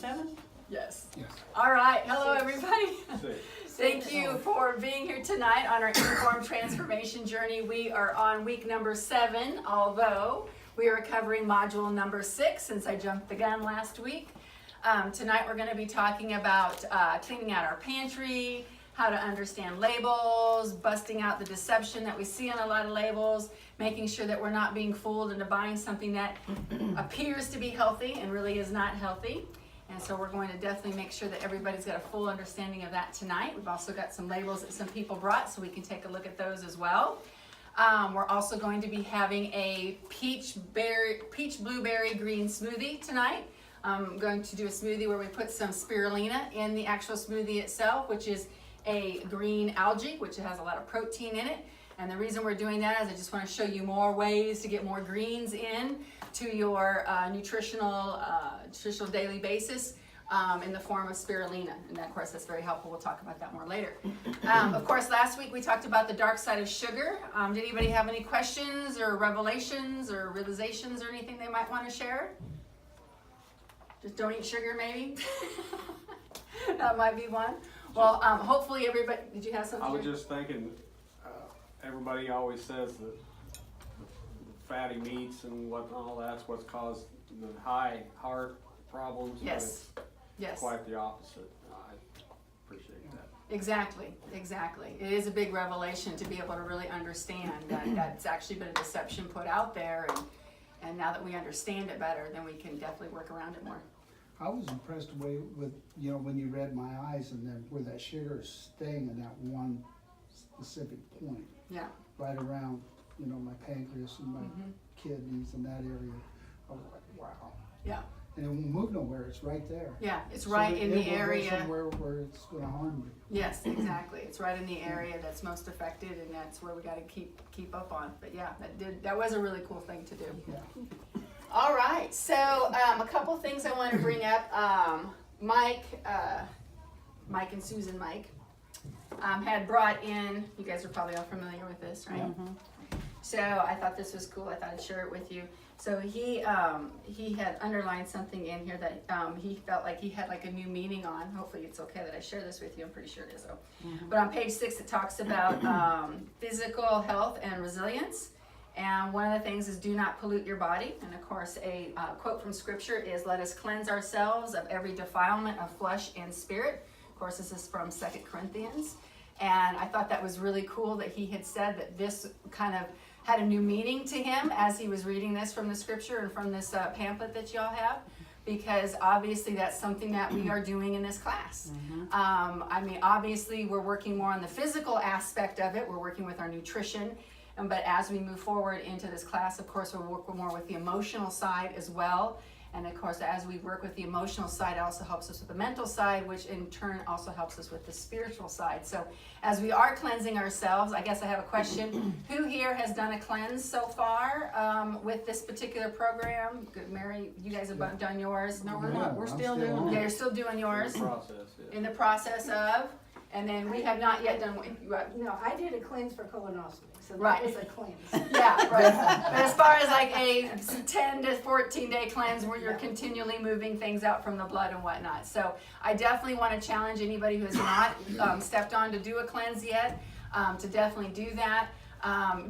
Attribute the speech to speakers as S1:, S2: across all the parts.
S1: 7?
S2: Yes.
S3: Yes.
S2: All right. Hello, everybody.
S1: 6.
S2: Thank you for being here tonight on our Informed Transformation Journey. We are on week number 7, although we are covering module number 6 since I jumped the gun last week. Tonight we're going to be talking about cleaning out our pantry, how to understand labels, busting out the deception that we see on a lot of labels, making sure that we're not being fooled into buying something that appears to be healthy and really is not healthy. And so we're going to definitely make sure that everybody's got a full understanding of that tonight. We've also got some labels that some people brought, so we can take a look at those as well. We're also going to be having a peach blueberry green smoothie tonight. I'm going to do a smoothie where we put some spirulina in the actual smoothie itself, which is a green algae, which has a lot of protein in it. And the reason we're doing that is I just want to show you more ways to get more greens in to your nutritional daily basis in the form of spirulina. And of course, that's very helpful. We'll talk about that more later. Of course, last week we talked about the dark side of sugar. Did anybody have any questions or revelations or realizations or anything they might want to share? Just don't eat sugar, maybe? That might be one. Well, hopefully everybody, did you have something?
S1: I was just thinking, everybody always says that the fatty meats and all that's what's caused the high heart problems.
S2: Yes.
S1: But it's
S2: Yes.
S1: quite the opposite. I appreciate that.
S2: Exactly. It is a big revelation to be able to really understand that that's actually been a deception put out there, and now that we understand it better, then we can definitely work around it more.
S3: I was impressed with when you read my eyes and then where that sugar is staying in that one specific point.
S2: Yeah.
S3: Right around, my pancreas and my kidneys and that area. I was like, wow.
S2: Yeah.
S3: And it won't move nowhere, it's right there.
S2: Yeah, it's right in the area.
S3: Somewhere where it's gonna harm you.
S2: Yes, exactly. It's right in the area that's most affected, and that's where we got to keep up on. But yeah, that was a really cool thing to do.
S3: Yeah.
S2: All right, so a couple things I want to bring up. Mike and Susan had brought in, you guys are probably all familiar with this, right? Mm-hmm. So I thought this was cool. I thought I'd share it with you. So he had underlined something in here that he felt like he had like a new meaning on. Hopefully it's okay that I share this with you. I'm pretty sure it is though. Mm-hmm. But on page 6 it talks about physical health and resilience. And one of the things is do not pollute your body. And of course a quote from scripture is, let us cleanse ourselves of every defilement of flesh and spirit. Of course this is from 2 Corinthians. And I thought that was really cool that he had said that this kind of had a new meaning to him as he was reading this from the scripture and from this pamphlet that y'all have, because obviously that's something that we are doing in this class. Mm-hmm. Obviously we're working more on the physical aspect of it. We're working with our nutrition. But as we move forward into this class, of course, we'll work more with the emotional side as well. And of course, as we work with the emotional side, it also helps us with the mental side, which in turn also helps us with the spiritual side. So as we are cleansing ourselves, I guess I have a question. Who here has done a cleanse so far with this particular program? Good, Mary, you guys have done yours?
S4: No, we're not. We're still doing
S2: Yeah, you're still doing yours?
S1: In the process, yeah.
S2: In the process of? And then we have not yet done what?
S4: No, I did a cleanse for colonoscopy, so that
S2: Right.
S4: was a cleanse.
S2: Yeah, right. But as far as like a 10 to 14 day cleanse where you're continually moving things out from the blood and whatnot. So I definitely want to challenge anybody who has not stepped on to do a cleanse yet to definitely do that.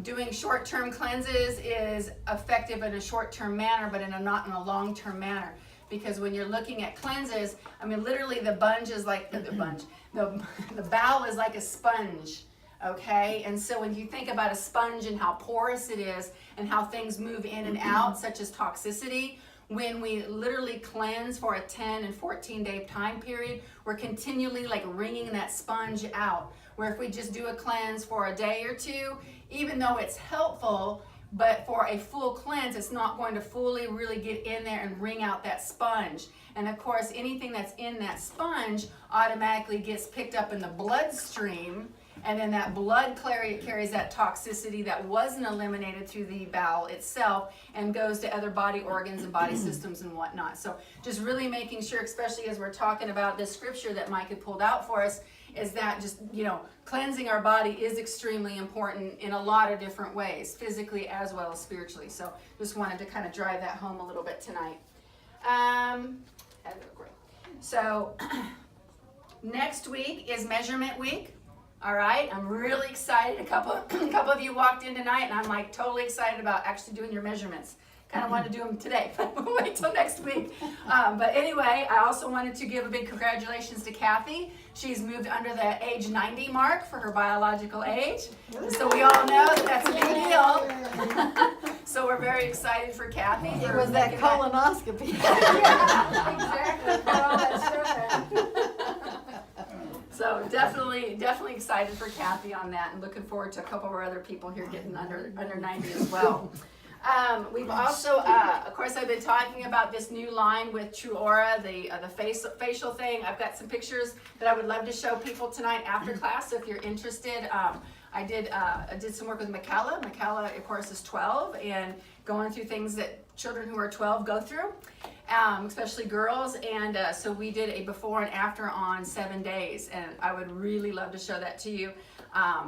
S2: Doing short-term cleanses is effective in a short-term manner, but not in a long-term manner. Because when you're looking at cleanses, literally the bunge is like the bowel is like a sponge, okay? And so when you think about a sponge and how porous it is and how things move in and out, such as toxicity, when we literally cleanse for a 10 and 14 day time period, we're continually like wringing that sponge out. Where if we just do a cleanse for a day or two, even though it's helpful, but for a full cleanse, it's not going to fully really get in there and wring out that sponge. And of course, anything that's in that sponge automatically gets picked up in the bloodstream, and then that blood carries that toxicity that wasn't eliminated through the bowel itself and goes to other body organs and body systems and whatnot. So just really making sure, especially as we're talking about this scripture that Mike had pulled out for us, is that just, cleansing our body is extremely important in a lot of different ways, physically as well as spiritually. So just wanted to kind of drive that home a little bit tonight. Great. So next week is measurement week. All right, I'm really excited. A couple of you walked in tonight, and I'm like totally excited about actually doing your measurements. Kind of wanted to do them today, but we'll wait till next week. But anyway, I also wanted to give a big congratulations to Kathy. She's moved under the age 90 mark for her biological age. And so we all know that that's a big deal. So we're very excited for Kathy.
S5: It was that colonoscopy.
S4: Exactly, put all that stuff out.
S2: So definitely excited for Kathy on that, and looking forward to a couple of our other people here getting under 90 as well. We've also, of course, I've been talking about this new line with True Aura, the facial thing. I've got some pictures that I would love to show people tonight after class. So if you're interested, I did some work with Michaela. Michaela, of course, is 12 and going through things that children who are 12 go through, especially girls. And so we did a before and after on 7 days, and I would really love to show that to you.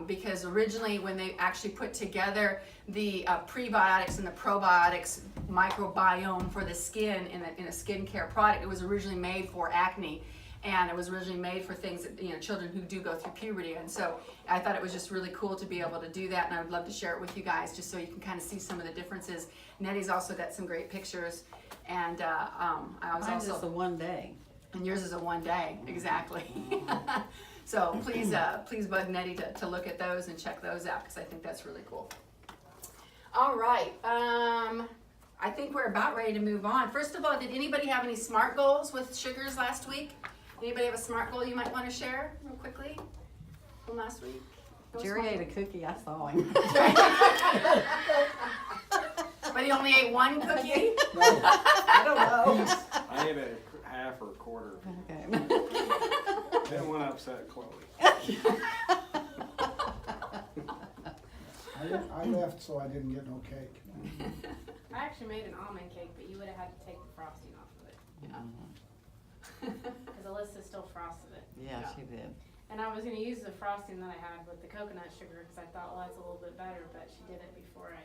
S2: Because originally when they actually put together the prebiotics and the probiotics microbiome for the skin in a skincare product, it was originally made for acne, and it was originally made for things that, children who do go through puberty. And so I thought it was just really cool to be able to do that, and I would love to share it with you guys just so you can kind of see some of the differences. Nettie's also got some great pictures, and I was
S5: Mine's
S2: also
S5: just a 1 day.
S2: and yours is a 1 day, exactly. So please bug Nettie to look at those and check those out, because I think that's really cool. All right, I think we're about ready to move on. First of all, did anybody have any SMART goals with sugars last week? Anybody have a SMART goal you might want to share real quickly from last week? No
S5: Jerry
S2: SMART
S5: ate a cookie, I saw him.
S2: But he only ate one cookie?
S5: I don't know.
S1: I ate a half or a quarter.
S5: Okay.
S1: Didn't want to upset Chloe.
S3: I left, so I didn't get no cake.
S6: I actually made an almond cake, but you would have had to take the frosting off of it, because Alyssa still frosted it.
S5: Yeah, she did.
S6: And I was gonna use the frosting that I had with the coconut sugar, because I thought, well, that's a little bit better, but she did it before I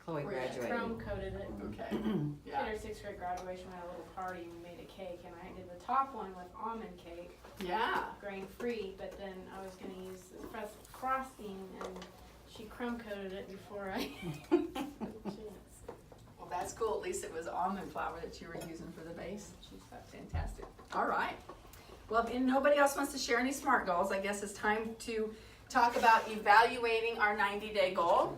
S5: Chloe graduated.
S6: chrome coated it.
S2: Okay.
S6: She had her 6th grade graduation, we had a little party, and we made a cake, and I did the top one with almond cake,
S2: Yeah.
S6: grain free, but then I was gonna use the frosting, and she chrome coated it before I
S2: Well, that's cool. At least it was almond flour that you were using for the base. That's fantastic. All right. Well, if nobody else wants to share any SMART goals, I guess it's time to talk about evaluating our 90-day goal.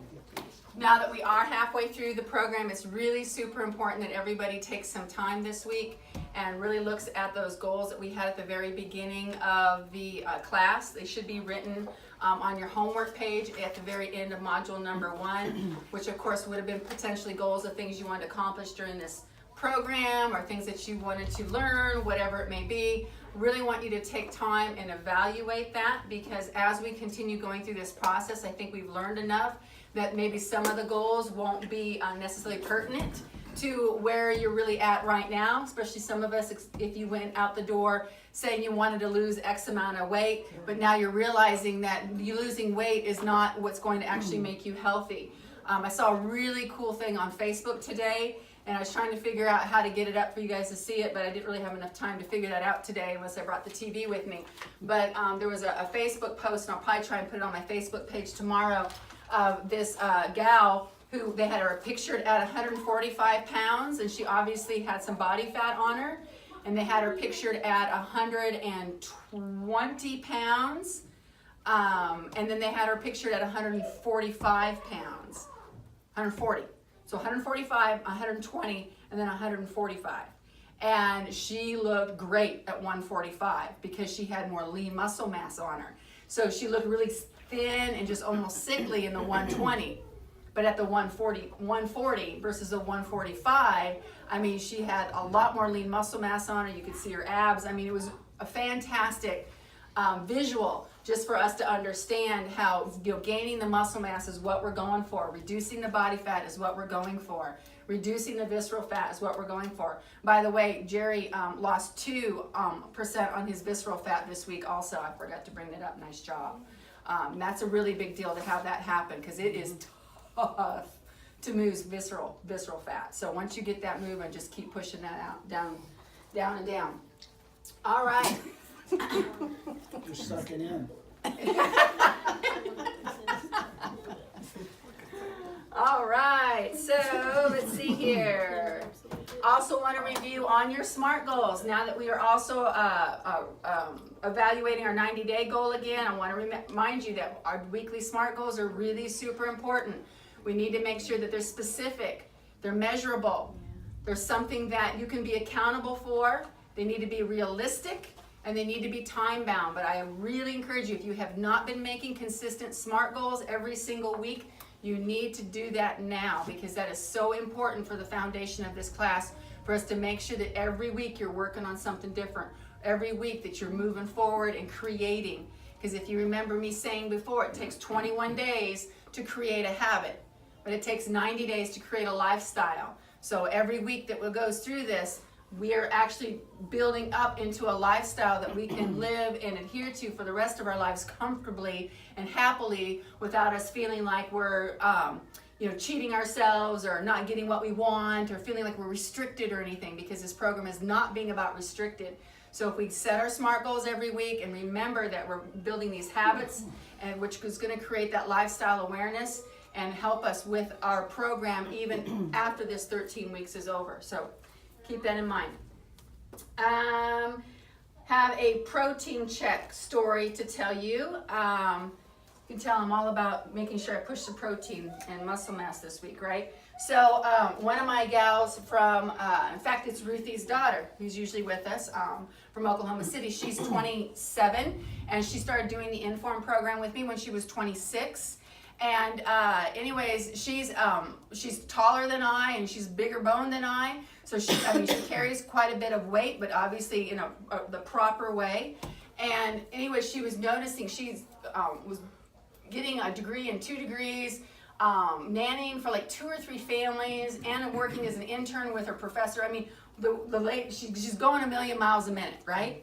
S2: Now that we are halfway through the program, it's really super important that everybody takes some time this week and really looks at those goals that we had at the very beginning of the class. They should be written on your homework page at the very end of module number 1, which of course would have been potentially goals of things you wanted to accomplish during this program or things that you wanted to learn, whatever it may be. Really want you to take time and evaluate that, because as we continue going through this process, I think we've learned enough that maybe some of the goals won't be necessarily pertinent to where you're really at right now, especially some of us, if you went out the door saying you wanted to lose X amount of weight, but now you're realizing that you losing weight is not what's going to actually make you healthy. I saw a really cool thing on Facebook today, and I was trying to figure out how to get it up for you guys to see it, but I didn't really have enough time to figure that out today unless I brought the TV with me. But there was a Facebook post, and I'll probably try and put it on my Facebook page tomorrow, of this gal who they had her pictured at 145 pounds, and she obviously had some body fat on her, and they had her pictured at 120 pounds, and then they had her pictured at 145 pounds, 140. So 145, 120, and then 145. And she looked great at 145 because she had more lean muscle mass on her. So she looked really thin and just almost sickly in the 120. But at the 140 versus the 145, I mean, she had a lot more lean muscle mass on her. You could see her abs. I mean, it was a fantastic visual just for us to understand how, gaining the muscle mass is what we're going for. Reducing the body fat is what we're going for. Reducing the visceral fat is what we're going for. By the way, Jerry lost 2% on his visceral fat this week also. I forgot to bring that up. Nice job. That's a really big deal to have that happen, because it is tough to move visceral fat. So once you get that moving, just keep pushing that out, down and down. All right.
S3: You're sucking in.
S2: All right, so let's see here. Also want to review on your SMART goals. Now that we are also evaluating our 90-day goal again, I want to remind you that our weekly SMART goals are really super important. We need to make sure that they're specific, they're measurable, there's something that you can be accountable for, they need to be realistic, and they need to be time-bound. But I really encourage you, if you have not been making consistent SMART goals every single week, you need to do that now, because that is so important for the foundation of this class, for us to make sure that every week you're working on something different. Every week that you're moving forward and creating. Because if you remember me saying before, it takes 21 days to create a habit, but it takes 90 days to create a lifestyle. So every week that goes through this, we are actually building up into a lifestyle that we can live and adhere to for the rest of our lives comfortably and happily, without us feeling like we're cheating ourselves or not getting what we want, or feeling like we're restricted or anything, because this program is not being about restricted. So if we set our SMART goals every week and remember that we're building these habits, and which is going to create that lifestyle awareness and help us with our program even after this 13 weeks is over. So keep that in mind. Have a protein check story to tell you. You can tell them all about making sure I push the protein and muscle mass this week, right? So one of my gals from, in fact, it's Ruthie's daughter, who's usually with us, from Oklahoma City. She's 27, and she started doing the Inform program with me when she was 26. And anyways, she's taller than I, and she's bigger boned than I. So she carries quite a bit of weight, but obviously in the proper way. And anyway, she was noticing was getting a degree in 2 degrees, nannying for like 2 or 3 families, and working as an intern with her professor. I mean, she's going a million miles a minute, right?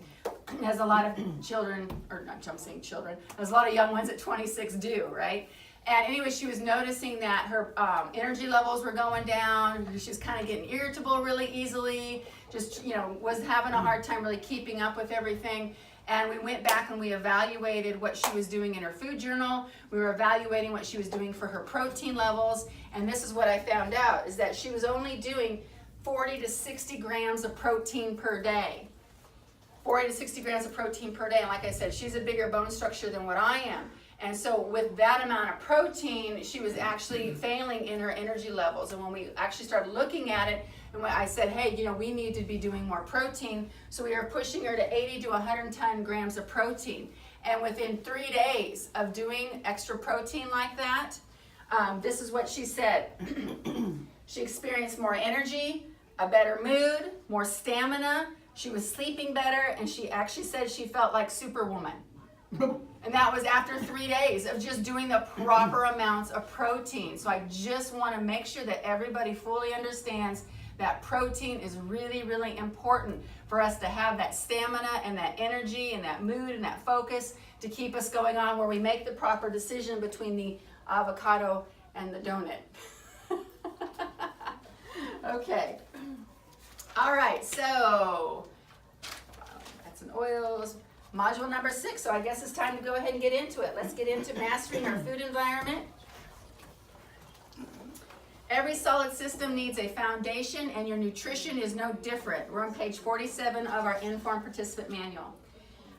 S2: Has a lot of children, or not, I'm saying children, has a lot of young ones at 26 do, right? And anyway, she was noticing that her energy levels were going down. She was kind of getting irritable really easily, just, was having a hard time really keeping up with everything. And we went back and we evaluated what she was doing in her food journal. We were evaluating what she was doing for her protein levels. And this is what I found out, is that she was only doing 40 to 60 grams of protein per day. 40 to 60 grams of protein per day. And like I said, she's a bigger bone structure than what I am. And so with that amount of protein, she was actually failing in her energy levels. And when we actually started looking at it, and when I said, hey, we need to be doing more protein. So we are pushing her to 80 to 110 grams of protein. And within 3 days of doing extra protein like that, this is what she said. She experienced more energy, a better mood, more stamina. She was sleeping better, and she actually said she felt like Superwoman. And that was after 3 days of just doing the proper amounts of protein. So I just want to make sure that everybody fully understands that protein is really, really important for us to have that stamina and that energy and that mood and that focus to keep us going on, where we make the proper decision between the avocado and the donut. Okay. All right, so that's an oils. Module number 6, so I guess it's time to go ahead and get into it. Let's get into mastering our food environment. Every solid system needs a foundation, and your nutrition is no different. We're on page 47 of our Informed Participant Manual.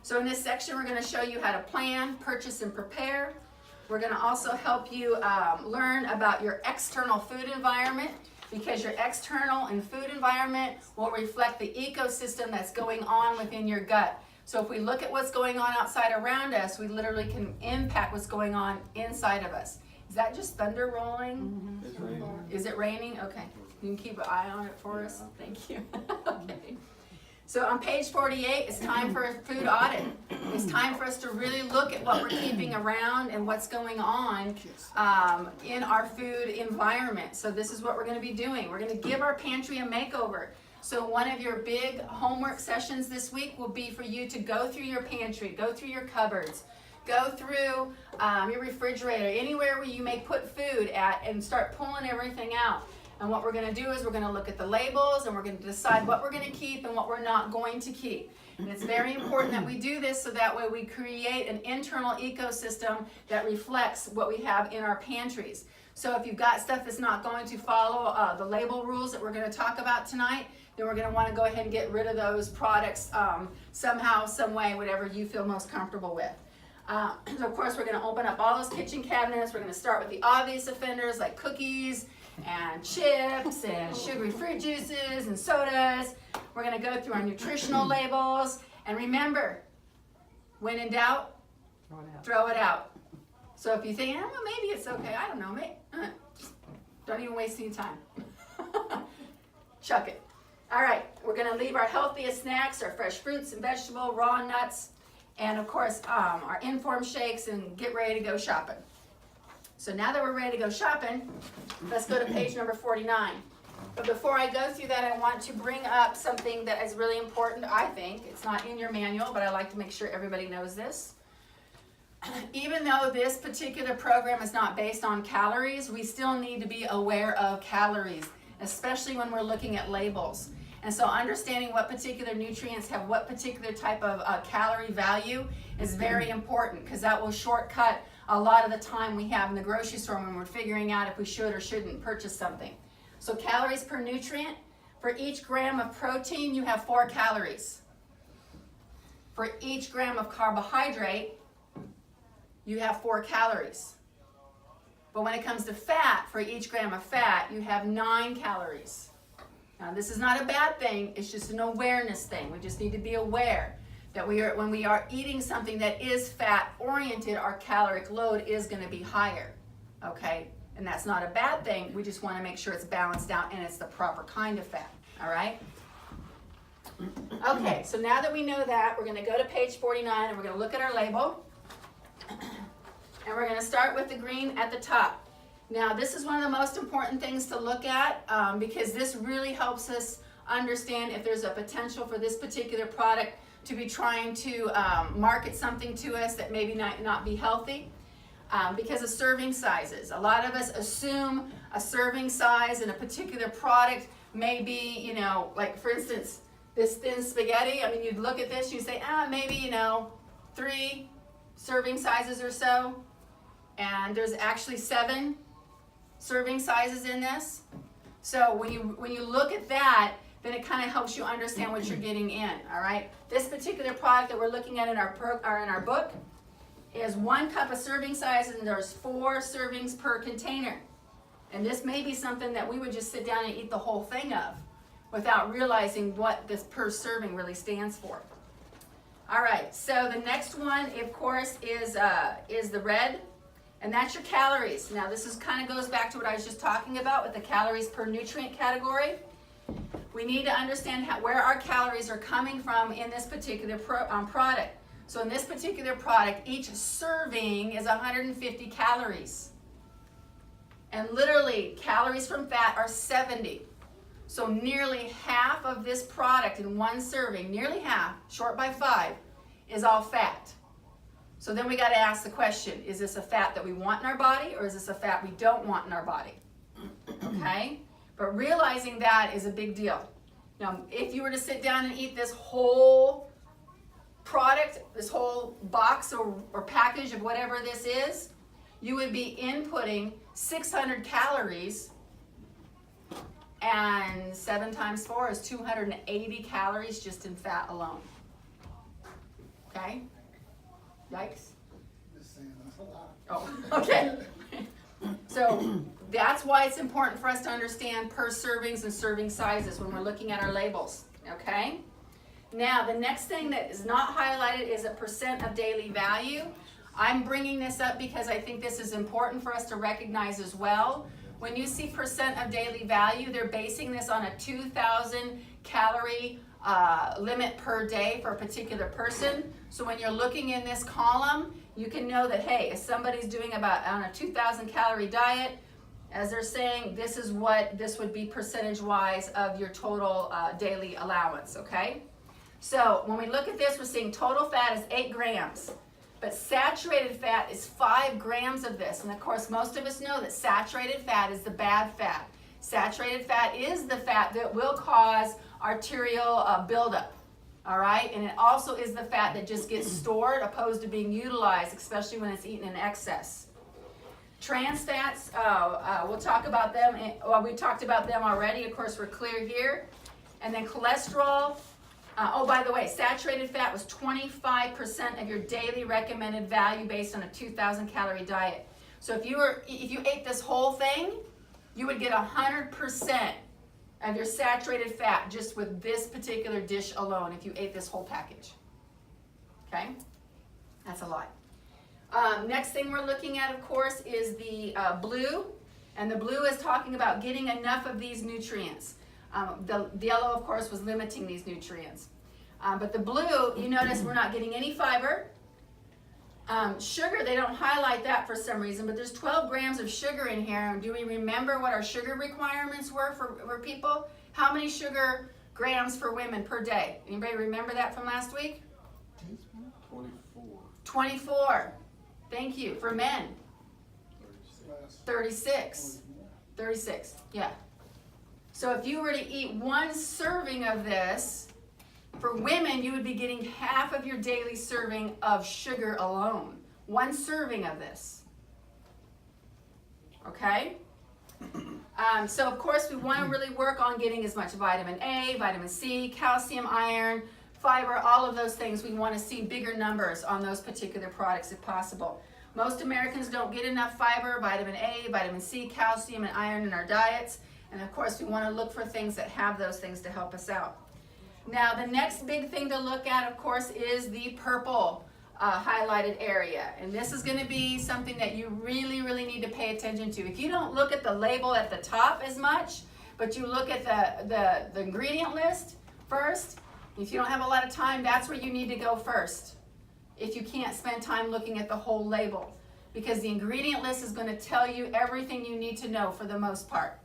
S2: So in this section, we're going to show you how to plan, purchase, and prepare. We're going to also help you learn about your external food environment, because your external and food environment will reflect the ecosystem that's going on within your gut. So if we look at what's going on outside around us, we literally can impact what's going on inside of us. Is that just thunder rolling?
S1: It's raining.
S2: Is it raining? Okay. You can keep an eye on it for us. Thank you. Okay. So on page 48, it's time for a food audit. It's time for us to really look at what we're keeping around and what's going on in our food environment. So this is what we're going to be doing. We're going to give our pantry a makeover. So one of your big homework sessions this week will be for you to go through your pantry, go through your cupboards, go through your refrigerator, anywhere where you may put food at, and start pulling everything out. And what we're gonna do is we're gonna look at the labels and we're gonna decide what we're gonna keep and what we're not going to keep. And it's very important that we do this so that way we create an internal ecosystem that reflects what we have in our pantries. So if you've got stuff that's not going to follow the label rules that we're gonna talk about tonight, then we're gonna wanna go ahead and get rid of those products somehow, some way, whatever you feel most comfortable with. So of course we're gonna open up all those kitchen cabinets. We're gonna start with the obvious offenders like cookies and chips and sugary fruit juices and sodas. We're gonna go through our nutritional labels. And remember, when in doubt,
S5: Throw it out.
S2: throw it out. So if you think, well, maybe it's okay, I don't know, don't even waste any time. Chuck it. All right, we're gonna leave our healthiest snacks, our fresh fruits and vegetables, raw nuts, and of course, our informed shakes, and get ready to go shopping. So now that we're ready to go shopping, let's go to page number 49. But before I go through that, I want to bring up something that is really important, I think. It's not in your manual, but I like to make sure everybody knows this. Even though this particular program is not based on calories, we still need to be aware of calories, especially when we're looking at labels. And so understanding what particular nutrients have what particular type of calorie value is very important, because that will shortcut a lot of the time we have in the grocery store when we're figuring out if we should or shouldn't purchase something. So calories per nutrient, for each gram of protein you have 4 calories. For each gram of carbohydrate you have 4 calories. But when it comes to fat, for each gram of fat you have 9 calories. Now this is not a bad thing, it's just an awareness thing. We just need to be aware that when we are eating something that is fat oriented, our caloric load is going to be higher, okay? And that's not a bad thing, we just want to make sure it's balanced out and it's the proper kind of fat, all right? Okay, so now that we know that, we're going to go to page 49 and we're going to look at our label. And we're going to start with the green at the top. Now this is one of the most important things to look at because this really helps us understand if there's a potential for this particular product to be trying to market something to us that maybe not be healthy. Because of serving sizes. A lot of us assume a serving size in a particular product may be, you know, like for instance, this thin spaghetti. I mean, you'd look at this, you'd say, maybe, you know, 3 serving sizes or so. And there's actually 7 serving sizes in this. So when you look at that, then it kind of helps you understand what you're getting in, all right? This particular product that we're looking at in our book is 1 cup of serving size, and there's 4 servings per container. And this may be something that we would just sit down and eat the whole thing of without realizing what this per serving really stands for. All right, so the next one, of course, is the red, and that's your calories. Now this is kind of goes back to what I was just talking about with the calories per nutrient category. We need to understand where our calories are coming from in this particular product. So in this particular product, each serving is 150 calories. And literally, calories from fat are 70. So nearly half of this product in one serving, nearly half, short by 5, is all fat. So then we got to ask the question, is this a fat that we want in our body, or is this a fat we don't want in our body? Okay? But realizing that is a big deal. Now, if you were to sit down and eat this whole product, this whole box or package of whatever this is, you would be inputting 600 calories, and 7 times 4 is 280 calories just in fat alone. Okay? Yikes.
S3: Just saying, that's a lot.
S2: Oh, okay. So that's why it's important for us to understand per servings and serving sizes when we're looking at our labels, okay? Now, the next thing that is not highlighted is a percent of daily value. I'm bringing this up because I think this is important for us to recognize as well. When you see percent of daily value, they're basing this on a 2,000 calorie limit per day for a particular person. So when you're looking in this column, you can know that, hey, if somebody's doing about on a 2,000 calorie diet, as they're saying, this is what this would be percentage-wise of your total daily allowance, okay? So when we look at this, we're seeing total fat is 8 grams, but saturated fat is 5 grams of this. And of course, most of us know that saturated fat is the bad fat. Saturated fat is the fat that will cause arterial buildup. All right, and it also is the fat that just gets stored opposed to being utilized, especially when it's eaten in excess. Trans fats, we'll talk about them. We talked about them already. Of course, we're clear here. And then cholesterol. Oh, by the way, saturated fat was 25% of your daily recommended value based on a 2,000 calorie diet. So if you ate this whole thing, you would get 100% of your saturated fat just with this particular dish alone if you ate this whole package. Okay? That's a lot. Next thing we're looking at, of course, is the blue. And the blue is talking about getting enough of these nutrients. The yellow, of course, was limiting these nutrients. But the blue, you notice we're not getting any fiber. Sugar, they don't highlight that for some reason, but there's 12 grams of sugar in here. And do we remember what our sugar requirements were for people? How many sugar grams for women per day? Anybody remember that from last week?
S1: 24.
S2: 24. Thank you. For men?
S1: 36.
S2: 36. Yeah. So if you were to eat one serving of this, for women, you would be getting half of your daily serving of sugar alone. One serving of this. Okay? So of course, we want to really work on getting as much vitamin A, vitamin C, calcium, iron, fiber, all of those things. We want to see bigger numbers on those particular products if possible. Most Americans don't get enough fiber, vitamin A, vitamin C, calcium, and iron in our diets. And of course, we want to look for things that have those things to help us out. Now, the next big thing to look at, of course, is the purple highlighted area. And this is going to be something that you really, really need to pay attention to. If you don't look at the label at the top as much, but you look at the ingredient list first, if you don't have a lot of time, that's where you need to go first. If you can't spend time looking at the whole label. Because the ingredient list is going to tell you everything you need to know for the most part.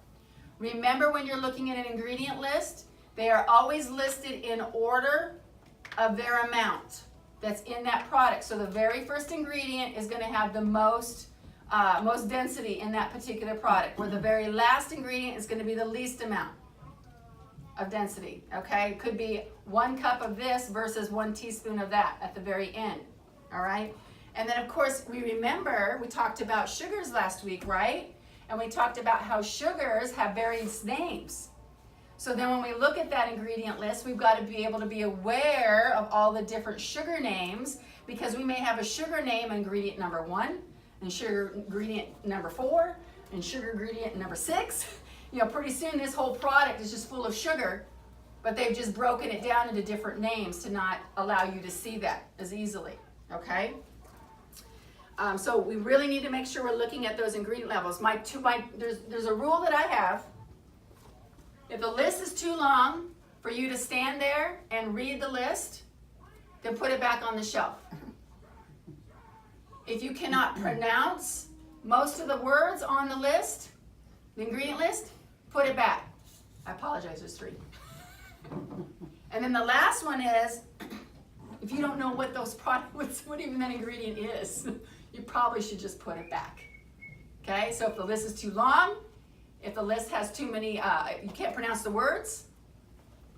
S2: Remember, when you're looking at an ingredient list, they are always listed in order of their amount that's in that product. So the very first ingredient is going to have the most density in that particular product, where the very last ingredient is going to be the least amount of density. Okay, it could be 1 cup of this versus 1 teaspoon of that at the very end. All right, and then of course we talked about sugars last week, right? And we talked about how sugars have various names. So then when we look at that ingredient list, we've got to be able to be aware of all the different sugar names, because we may have a sugar name ingredient number 1, and sugar ingredient number 4, and sugar ingredient number 6. You know, pretty soon this whole product is just full of sugar, but they've just broken it down into different names to not allow you to see that as easily, okay? So we really need to make sure we're looking at those ingredient levels. There's a rule that I have. If the list is too long for you to stand there and read the list, then put it back on the shelf. If you cannot pronounce most of the words on the list, the ingredient list, put it back. I apologize, there's 3. And then the last one is, if you don't know what those products, what even that ingredient is, you probably should just put it back. Okay, so if the list is too long, if the list has too many, you can't pronounce the words,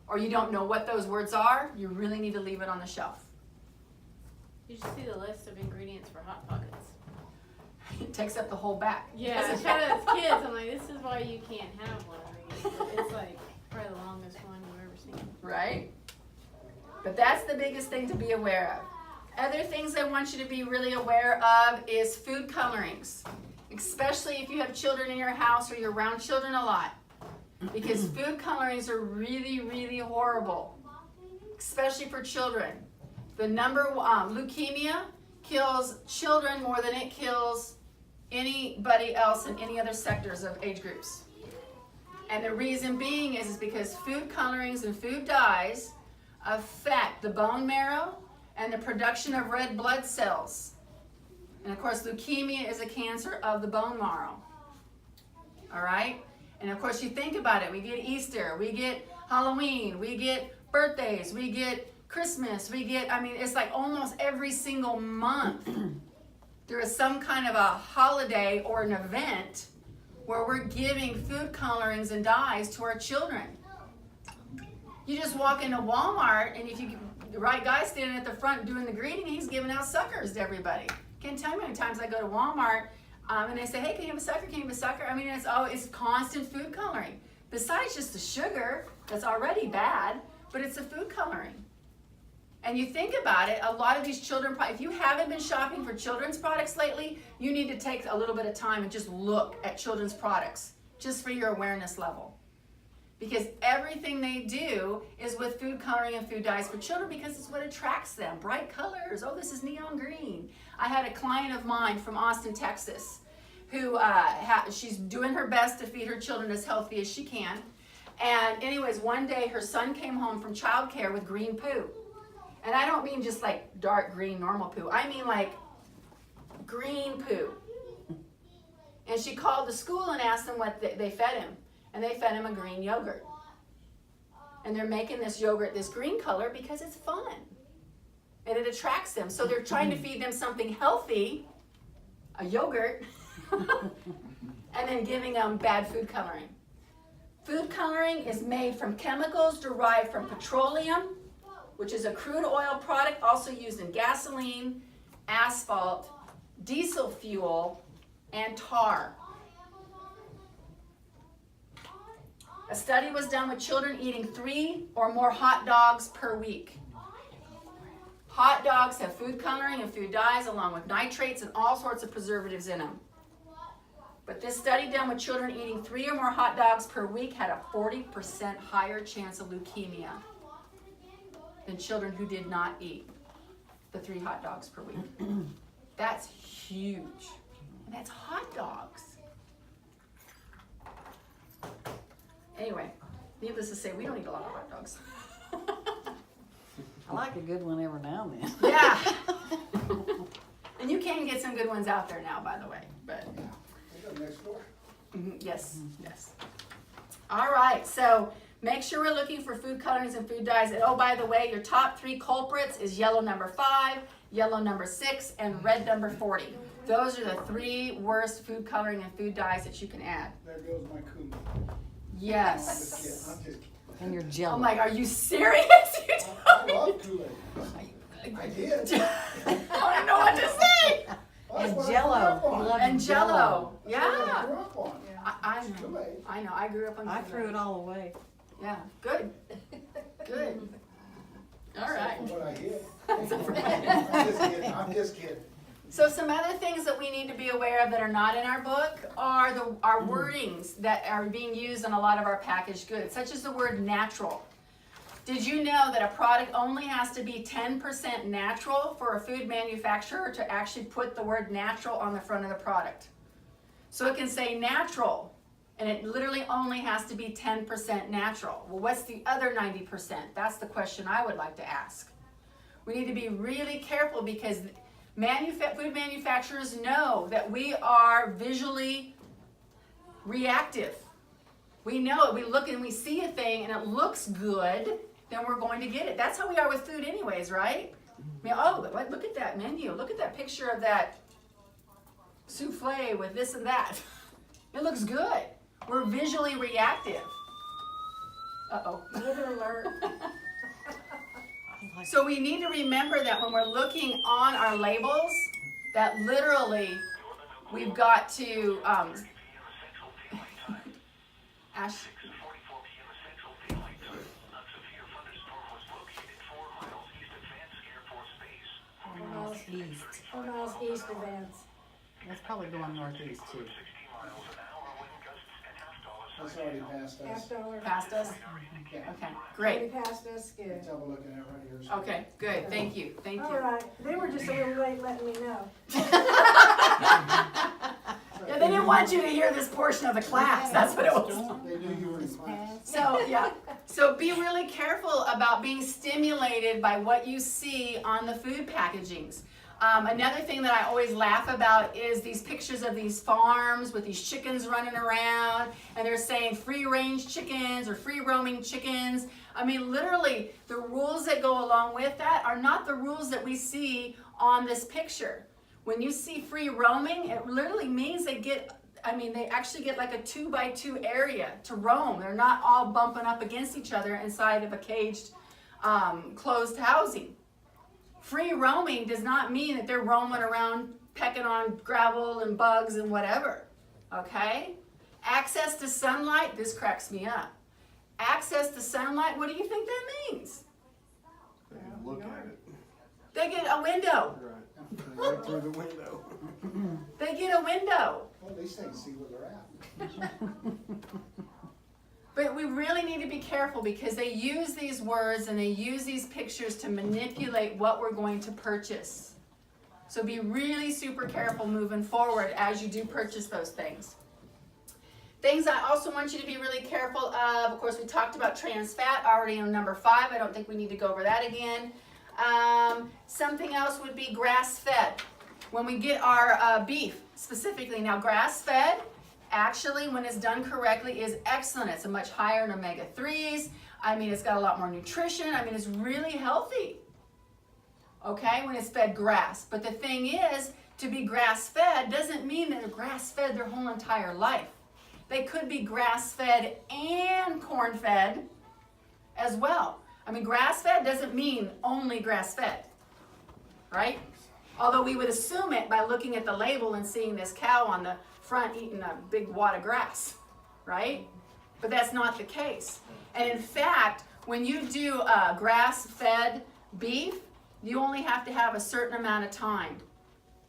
S2: or you don't know what those words are, you really need to leave it on the shelf.
S6: You should see the list of ingredients for Hot Pockets.
S2: It takes up the whole back.
S6: Yeah, I showed it as kids. I'm like, this is why you can't have one of these. It's like probably the longest one you've ever seen.
S2: Right? But that's the biggest thing to be aware of. Other things I want you to be really aware of is food colorings, especially if you have children in your house or you're around children a lot, because food colorings are really, really horrible, especially for children. The leukemia kills children more than it kills anybody else in any other sectors of age groups. And the reason being is because food colorings and food dyes affect the bone marrow and the production of red blood cells. And of course, leukemia is a cancer of the bone marrow. All right? And of course, you think about it. We get Easter, we get Halloween, we get birthdays, we get Christmas, it's like almost every single month there is some kind of a holiday or an event where we're giving food colorings and dyes to our children. You just walk into Walmart, and if you the right guy standing at the front doing the greeting, he's giving out suckers to everybody. Can't tell you how many times I go to Walmart and they say, hey, can you have a sucker? Can you have a sucker? I mean, it's constant food coloring. Besides just the sugar, that's already bad, but it's a food coloring. And you think about it, a lot of these children, if you haven't been shopping for children's products lately, you need to take a little bit of time and just look at children's products, just for your awareness level. Because everything they do is with food coloring and food dyes for children because it's what attracts them. Bright colors. Oh, this is neon green. I had a client of mine from Austin, Texas, who she's doing her best to feed her children as healthy as she can. And anyways, one day her son came home from childcare with green poo. And I don't mean just like dark green normal poo. I mean like green poo. And she called the school and asked them what they fed him. And they fed him a green yogurt. And they're making this yogurt this green color because it's fun. And it attracts them. So they're trying to feed them something healthy, a yogurt, and then giving them bad food coloring. Food coloring is made from chemicals derived from petroleum, which is a crude oil product also used in gasoline, asphalt, diesel fuel, and tar. A study was done with children eating 3 or more hot dogs per week. Hot dogs have food coloring and food dyes along with nitrates and all sorts of preservatives in them. But this study done with children eating 3 or more hot dogs per week had a 40% higher chance of leukemia than children who did not eat the 3 hot dogs per week. That's huge. And that's hot dogs. Anyway, needless to say, we don't eat a lot of hot dogs.
S5: I like a good one every now and then.
S2: Yeah. And you can get some good ones out there now, by the way. But
S3: Next door.
S2: yes, yes. All right, so make sure we're looking for food colorings and food dyes. And oh, by the way, your top 3 culprits is yellow number 5, yellow number 6, and red number 40. Those are the 3 worst food coloring and food dyes that you can add.
S3: There goes my coon.
S2: Yes.
S3: I'm just kidding.
S5: And you're
S2: Oh
S5: jealous.
S2: my, are you serious?
S3: I love Kool-Aid. I did.
S2: I don't know what to say.
S3: That's
S5: And
S3: what I
S5: Jello.
S3: grew up
S5: He
S3: on.
S5: loved
S2: And Jello.
S3: That's what I
S2: Yeah.
S3: grew up on.
S2: I know.
S3: Kool-Aid.
S2: I know. I grew up on
S5: I
S2: Kool-Aid.
S5: threw it all away.
S2: Yeah. Good. Good. All right.
S3: Except for what I hid.
S2: That's all right.
S3: I'm just kidding. I'm just kidding.
S2: So some other things that we need to be aware of that are not in our book are our wordings that are being used on a lot of our packaged goods, such as the word natural. Did you know that a product only has to be 10% natural for a food manufacturer to actually put the word natural on the front of the product? So it can say natural, and it literally only has to be 10% natural. Well, what's the other 90%? That's the question I would like to ask. We need to be really careful because food manufacturers know that we are visually reactive. We know it. We look and we see a thing and it looks good, then we're going to get it. That's how we are with food anyways, right? I mean, oh, look at that menu. Look at that picture of that souffle with this and that. It looks good. We're visually reactive. Uh-oh.
S4: Liver alert.
S2: So we need to remember that when we're looking on our labels, that literally we've got to, Ash,
S5: East.
S4: 4 miles east of Vance.
S5: That's probably going northeast too.
S3: That's already past us.
S4: $50.
S2: past us?
S3: Yeah.
S2: Okay,
S4: Already
S2: great.
S4: passed us, good.
S3: That's all we're looking at right here.
S2: Okay, good. Thank you. Thank
S4: All
S2: you.
S4: right, they were just a little late letting me know.
S2: Yeah, they didn't want you to hear this portion of the class. That's what it was.
S3: They knew you were in class.
S2: So, yeah. So be really careful about being stimulated by what you see on the food packagings. Another thing that I always laugh about is these pictures of these farms with these chickens running around, and they're saying free-range chickens or free-roaming chickens. I mean, literally, the rules that go along with that are not the rules that we see on this picture. When you see free roaming, it literally means they get I mean, they actually get like a 2x2 area to roam. They're not all bumping up against each other inside of a caged, closed housing. Free roaming does not mean that they're roaming around pecking on gravel and bugs and whatever, okay? Access to sunlight, this cracks me up. Access to sunlight, what do you think that means?
S1: They can look at it.
S2: They get a window.
S1: Right. Right through the window.
S2: They get a window.
S3: Well, at least they can see where they're at.
S2: But we really need to be careful because they use these words and they use these pictures to manipulate what we're going to purchase. So be really super careful moving forward as you do purchase those things. Things I also want you to be really careful of course, we talked about trans fat already on number 5. I don't think we need to go over that again. Something else would be grass-fed. When we get our beef, specifically, now grass-fed, actually, when it's done correctly, is excellent. It's a much higher in omega-3s. I mean, it's got a lot more nutrition. I mean, it's really healthy, okay, when it's fed grass. But the thing is, to be grass-fed doesn't mean that they're grass-fed their whole entire life. They could be grass-fed and corn-fed as well. I mean, grass-fed doesn't mean only grass-fed, right? Although we would assume it by looking at the label and seeing this cow on the front eating a big wad of grass, right? But that's not the case. And in fact, when you do grass-fed beef, you only have to have a certain amount of time,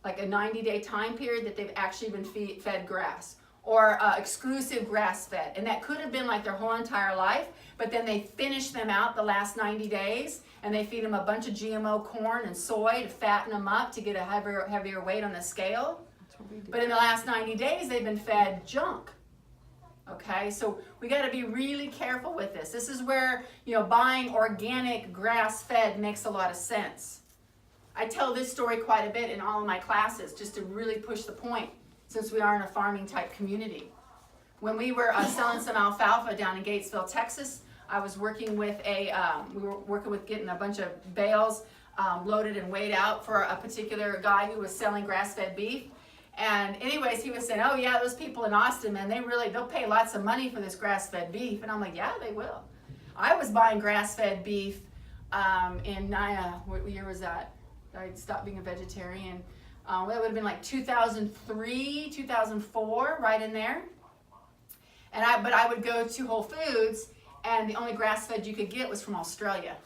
S2: like a 90-day time period that they've actually been fed grass, or exclusive grass-fed. And that could have been like their whole entire life, but then they finish them out the last 90 days, and they feed them a bunch of GMO corn and soy to fatten them up to get a heavier weight on the scale. But in the last 90 days, they've been fed junk. Okay, so we got to be really careful with this. This is where, you know, buying organic grass-fed makes a lot of sense. I tell this story quite a bit in all of my classes just to really push the point, since we are in a farming type community. When we were selling some alfalfa down in Gatesville, Texas, I was working with we were working with getting a bunch of bales loaded and weighed out for a particular guy who was selling grass-fed beef. And anyways, he was saying, oh yeah, those people in Austin, man, they'll pay lots of money for this grass-fed beef. And I'm like, yeah, they will. I was buying grass-fed beef in what year was that? I stopped being a vegetarian. That would have been like 2003, 2004, right in there. But I would go to Whole Foods, and the only grass-fed you could get was from Australia.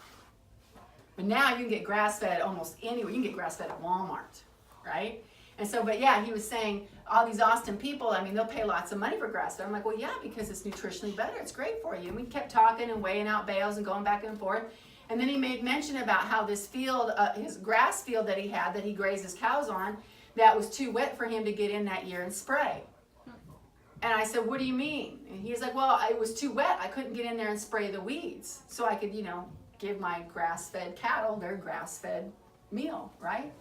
S2: But now you can get grass-fed almost anywhere. You can get grass-fed at Walmart, right? And so, but yeah, he was saying all these Austin people, I mean, they'll pay lots of money for grass-fed. I'm like, well, yeah, because it's nutritionally better. It's great for you. And we kept talking and weighing out bales and going back and forth. And then he made mention about how this field, his grass field that he had, that he grazed his cows on, that was too wet for him to get in that year and spray. And I said, what do you mean? And he's like, well, it was too wet. I couldn't get in there and spray the weeds. So I could, you know, give my grass-fed cattle their grass-fed meal, right?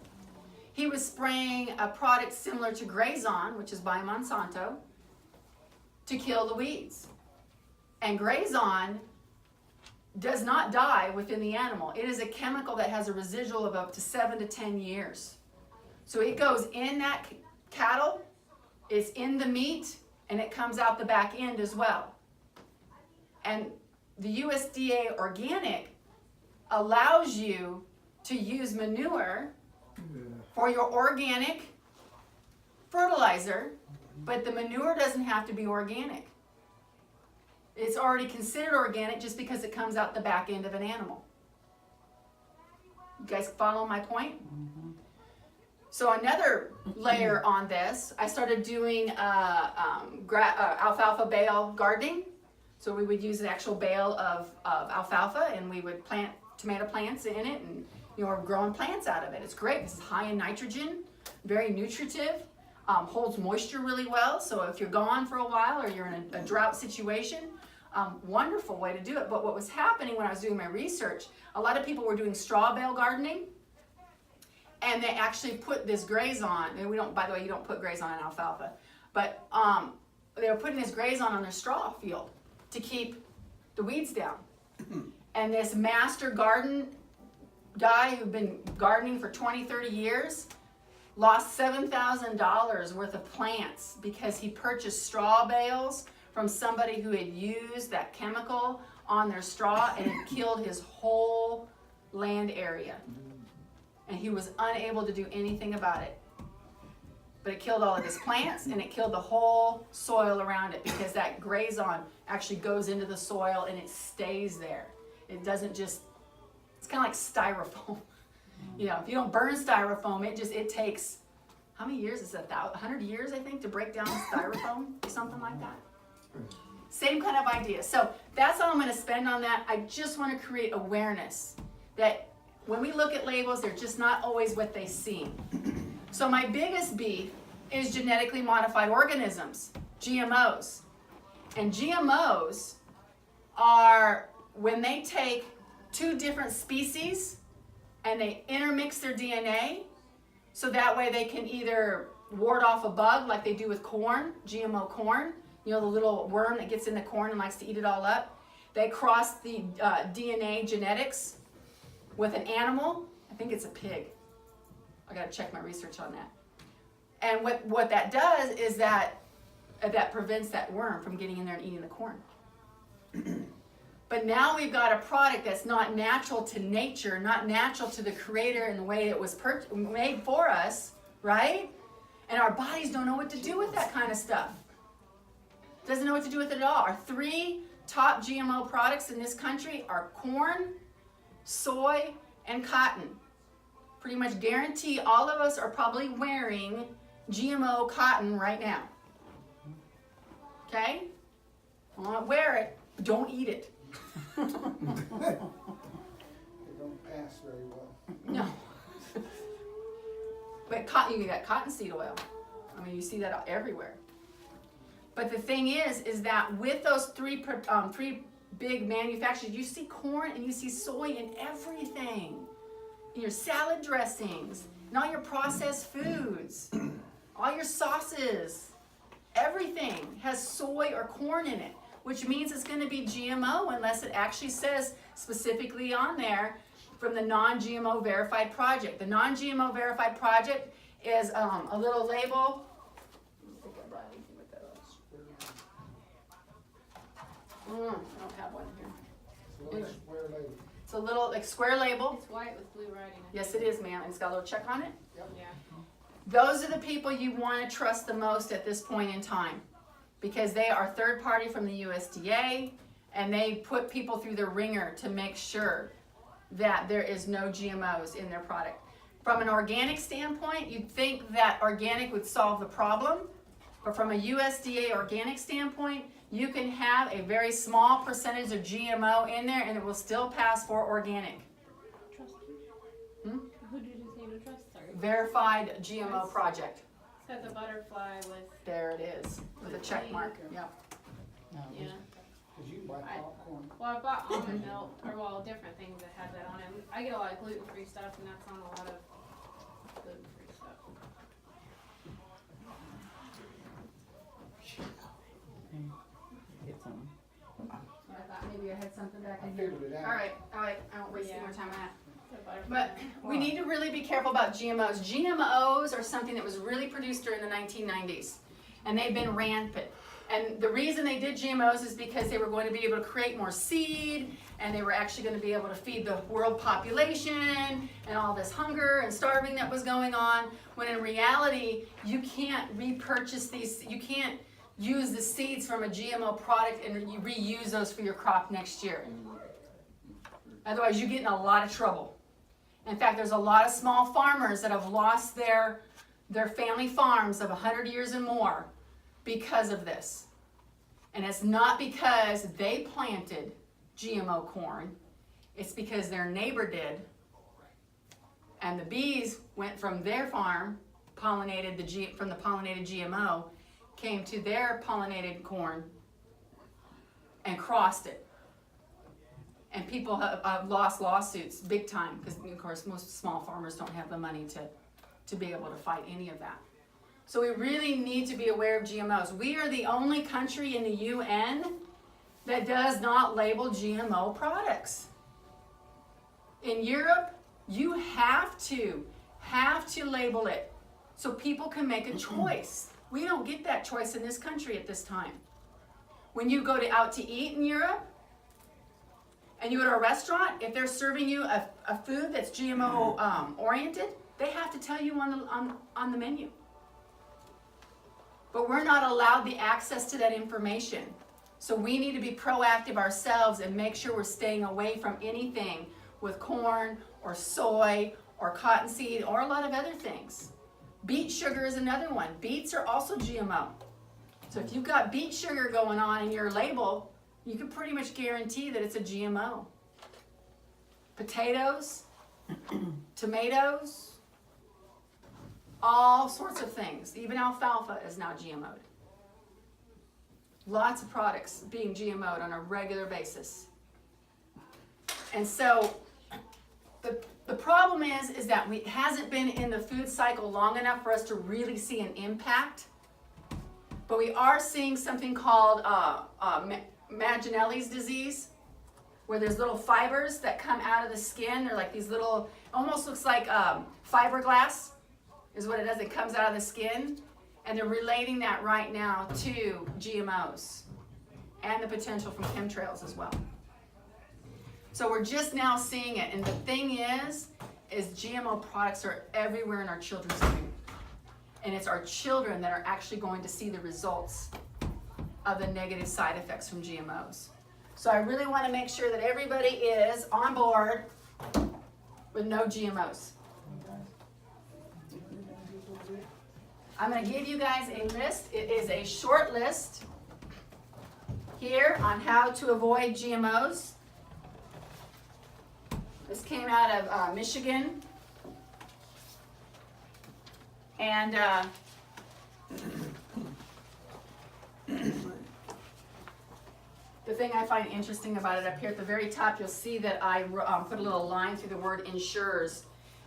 S2: He was spraying a product similar to Grazon, which is by Monsanto, to kill the weeds. And Grazon does not die within the animal. It is a chemical that has a residual of up to 7 to 10 years. So it goes in that cattle, it's in the meat, and it comes out the back end as well. And the USDA organic allows you to use manure for your organic fertilizer, but the manure doesn't have to be organic. It's already considered organic just because it comes out the back end of an animal. You guys follow my point? Mm-hmm. So another layer on this, I started doing alfalfa bale gardening. So we would use an actual bale of alfalfa, and we would plant tomato plants in it, and we're growing plants out of it. It's great. It's high in nitrogen, very nutritive, holds moisture really well. So if you're gone for a while or you're in a drought situation, wonderful way to do it. But what was happening when I was doing my research, a lot of people were doing straw bale gardening, and they actually put this Grazon, and we don't, by the way, you don't put Grazon in alfalfa, but they were putting this Grazon on their straw field to keep the weeds down. And this master garden guy who'd been gardening for 20, 30 years lost $7,000 worth of plants because he purchased straw bales from somebody who had used that chemical on their straw and it killed his whole land area. And he was unable to do anything about it. But it killed all of his plants and it killed the whole soil around it because that grazon actually goes into the soil and it stays there. It doesn't just, it's kind of like styrofoam. You know, if you don't burn styrofoam, it takes, how many years is it? 100 years, I think, to break down styrofoam, something like that. Same kind of idea. So that's all I'm going to spend on that. I just want to create awareness that when we look at labels, they're just not always what they seem. So my biggest beef is genetically modified organisms, GMOs. And GMOs are when they take two different species and they intermix their DNA so that way they can either ward off a bug like they do with corn, GMO corn, you know, the little worm that gets in the corn and likes to eat it all up. They cross the DNA genetics with an animal. I think it's a pig. I gotta check my research on that. And what that does is that prevents that worm from getting in there and eating the corn. But now we've got a product that's not natural to nature, not natural to the creator in the way it was made for us, right? And our bodies don't know what to do with that kind of stuff. Doesn't know what to do with it at all. Our 3 top GMO products in this country are corn, soy, and cotton. Pretty much guarantee all of us are probably wearing GMO cotton right now. Okay? Wear it, but don't eat it.
S3: They don't pass very well.
S2: No. But cotton, you got cottonseed oil. I mean, you see that everywhere. But the thing is that with those three big manufacturers, you see corn and you see soy in everything. In your salad dressings, and all your processed foods, all your sauces, everything has soy or corn in it, which means it's going to be GMO unless it actually says specifically on there from the non-GMO verified project. The non-GMO verified project is a little label. I don't have one here.
S3: So let's square label.
S2: It's a little like square label.
S6: It's white with blue writing.
S2: Yes, it is, ma'am. It's got a little check on it.
S6: Yeah.
S2: Those are the people you want to trust the most at this point in time because they are third party from the USDA and they put people through the ringer to make sure that there is no GMOs in their product. From an organic standpoint, you'd think that organic would solve the problem, but from a USDA organic standpoint, you can have a very small percentage of GMO in there and it will still pass for organic.
S6: Trust
S2: Hmm?
S6: you. Who did you say to trust? Sorry.
S2: Verified GMO project.
S6: It's got the butterfly with,
S2: There it is, with a check mark. Yep.
S5: No,
S6: yeah.
S3: Cause you buy popcorn.
S6: Well, I bought almond milk, or well, different things that had that on it. I get a lot of gluten-free stuff, and that's on a lot of gluten-free stuff.
S5: get some.
S2: I thought maybe I had something back
S3: I
S2: in here.
S3: figured it out.
S2: All right. I won't waste any more time on that.
S6: The butterfly.
S2: But we need to really be careful about GMOs. GMOs are something that was really produced during the 1990s, and they've been rampant. And the reason they did GMOs is because they were going to be able to create more seed, and they were actually going to be able to feed the world population, and all this hunger and starving that was going on, when in reality, you can't repurchase these, you can't use the seeds from a GMO product and you reuse those for your crop next year. Otherwise, you get in a lot of trouble. In fact, there's a lot of small farmers that have lost their family farms of 100 years and more because of this. And it's not because they planted GMO corn, it's because their neighbor did. And the bees went from their farm, pollinated from the pollinated GMO, came to their pollinated corn and crossed it. And people have lost lawsuits big time because, of course, most small farmers don't have the money to be able to fight any of that. So we really need to be aware of GMOs. We are the only country in the UN that does not label GMO products. In Europe, you have to label it. so people can make a choice. We don't get that choice in this country at this time. When you go out to eat in Europe, and you go to a restaurant, if they're serving you a food that's GMO oriented, they have to tell you on the menu. But we're not allowed the access to that information. So we need to be proactive ourselves and make sure we're staying away from anything with corn or soy or cottonseed or a lot of other things. Beet sugar is another one. Beets are also GMO. So if you've got beet sugar going on in your label, you can pretty much guarantee that it's a GMO. Potatoes, tomatoes, all sorts of things. Even alfalfa is now GMO'd. Lots of products being GMO'd on a regular basis. And so the problem is that it hasn't been in the food cycle long enough for us to really see an impact. But we are seeing something called Maginelli's disease, where there's little fibers that come out of the skin. They're like these little, almost looks like fiberglass is what it does. It comes out of the skin. And they're relating that right now to GMOs and the potential from chemtrails as well. So we're just now seeing it. And the thing is GMO products are everywhere in our children's food. And it's our children that are actually going to see the results of the negative side effects from GMOs. So I really want to make sure that everybody is on board with no GMOs. I'm going to give you guys a list. It is a short list here on how to avoid GMOs. This came out of Michigan. And the thing I find interesting about it, up here at the very top, you'll see that I put a little line through the word ensures.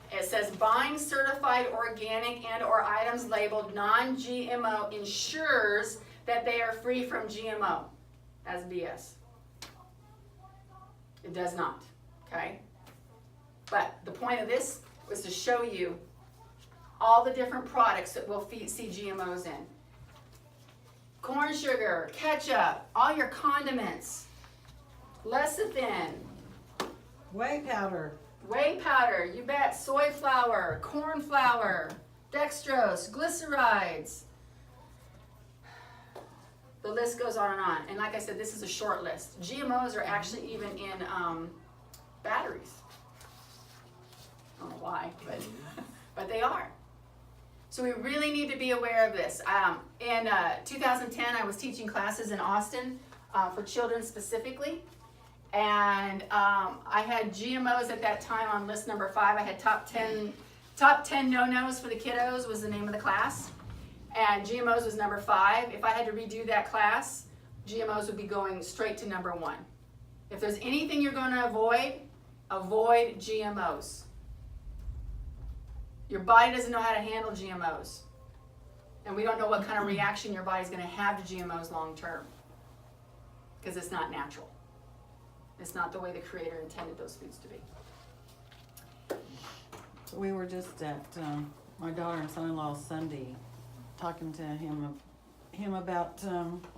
S2: It says buying certified organic and or items labeled non-GMO ensures that they are free from GMO. That's BS. It does not, okay? But the point of this was to show you all the different products that we'll see GMOs in. Corn sugar, ketchup, all your condiments, lecithin,
S5: Whey powder.
S2: whey powder, you bet, soy flour, corn flour, dextrose, glycerides. The list goes on and on. And like I said, this is a short list. GMOs are actually even in batteries. I don't know why, but they are. So we really need to be aware of this. In 2010, I was teaching classes in Austin for children specifically. And I had GMOs at that time on list number 5. I had top 10 no-nos for the kiddos was the name of the class. And GMOs was number 5. If I had to redo that class, GMOs would be going straight to number 1. If there's anything you're going to avoid GMOs. Your body doesn't know how to handle GMOs. And we don't know what kind of reaction your body's going to have to GMOs long term. Because it's not natural. It's not the way the Creator intended those foods to be.
S5: We were just at my daughter and son-in-law's Sunday, talking to him about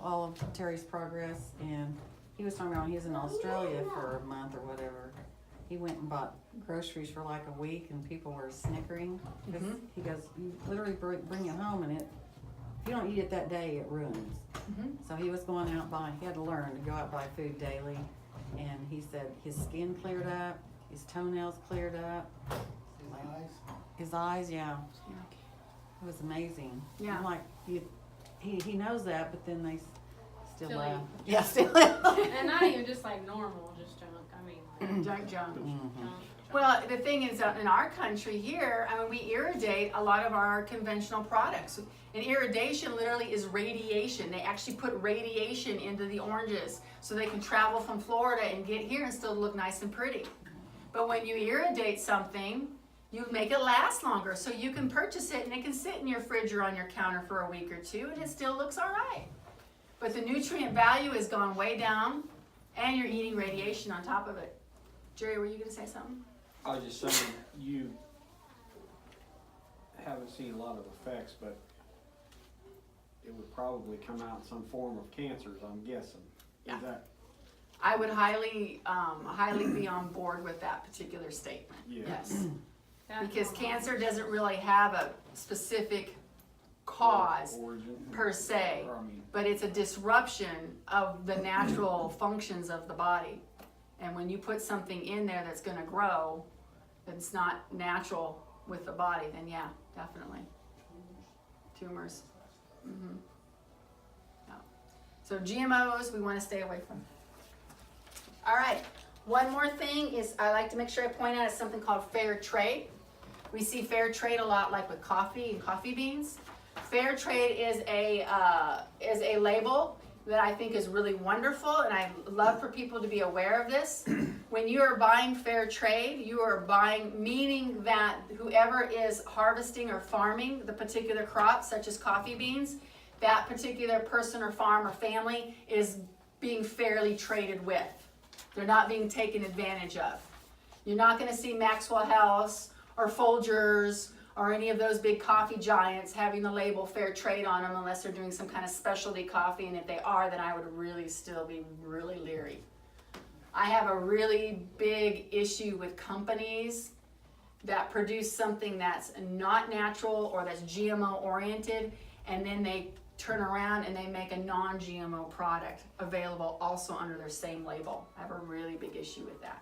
S5: all of Terry's progress, and he was talking about when he was in Australia for a month or whatever. He went and bought groceries for like a week, and people were snickering.
S2: Mhm.
S5: He goes, you literally bring it home, and if you don't eat it that day, it ruins.
S2: Mhm.
S5: So he was going out buying. He had to learn to go out and buy food daily, and he said his skin cleared up, his toenails cleared up, his eyes, yeah. It was amazing.
S2: Yeah.
S5: I'm like, he knows that, but then they still
S6: Still
S5: laugh.
S6: eat.
S5: Yeah, still
S6: And not even just like normal, just junk. I mean, like,
S2: Junk.
S6: junk.
S2: Well, the thing is, in our country here, I mean, we irradiate a lot of our conventional products. And irradiation literally is radiation. They actually put radiation into the oranges so they can travel from Florida and get here and still look nice and pretty. But when you irradiate something, you make it last longer. So you can purchase it and it can sit in your fridge or on your counter for a week or two and it still looks all right. But the nutrient value has gone way down and you're eating radiation on top of it. Jerry, were you going to say something?
S1: I was just saying, you have haven't seen a lot of effects, but it would probably come out in some form of cancers, I'm guessing.
S2: Yeah.
S1: Is that,
S2: I would highly be on board with that particular statement.
S1: Yeah.
S2: Yes,
S6: That's
S2: because
S6: more
S2: cancer doesn't really have a specific cause
S1: origin?
S2: per se,
S1: Or, I mean,
S2: but it's a disruption of the natural functions of the body. And when you put something in there that's going to grow, that's not natural with the body, then yeah, definitely. Tumors. Mm-hmm. Yeah. So GMOs, we want to stay away from. All right. One more thing is I like to make sure I point out is something called fair trade. We see fair trade a lot, like with coffee and coffee beans. Fair trade is a label that I think is really wonderful, and I love for people to be aware of this. When you are buying fair trade, you are buying, meaning that whoever is harvesting or farming the particular crop, such as coffee beans, that particular person or farm or family is being fairly traded with. They're not being taken advantage of. You're not going to see Maxwell House or Folgers or any of those big coffee giants having the label fair trade on them unless they're doing some kind of specialty coffee, and if they are, then I would really still be really leery. I have a really big issue with companies that produce something that's not natural or that's GMO oriented, and then they turn around and they make a non-GMO product available also under their same label. I have a really big issue with that.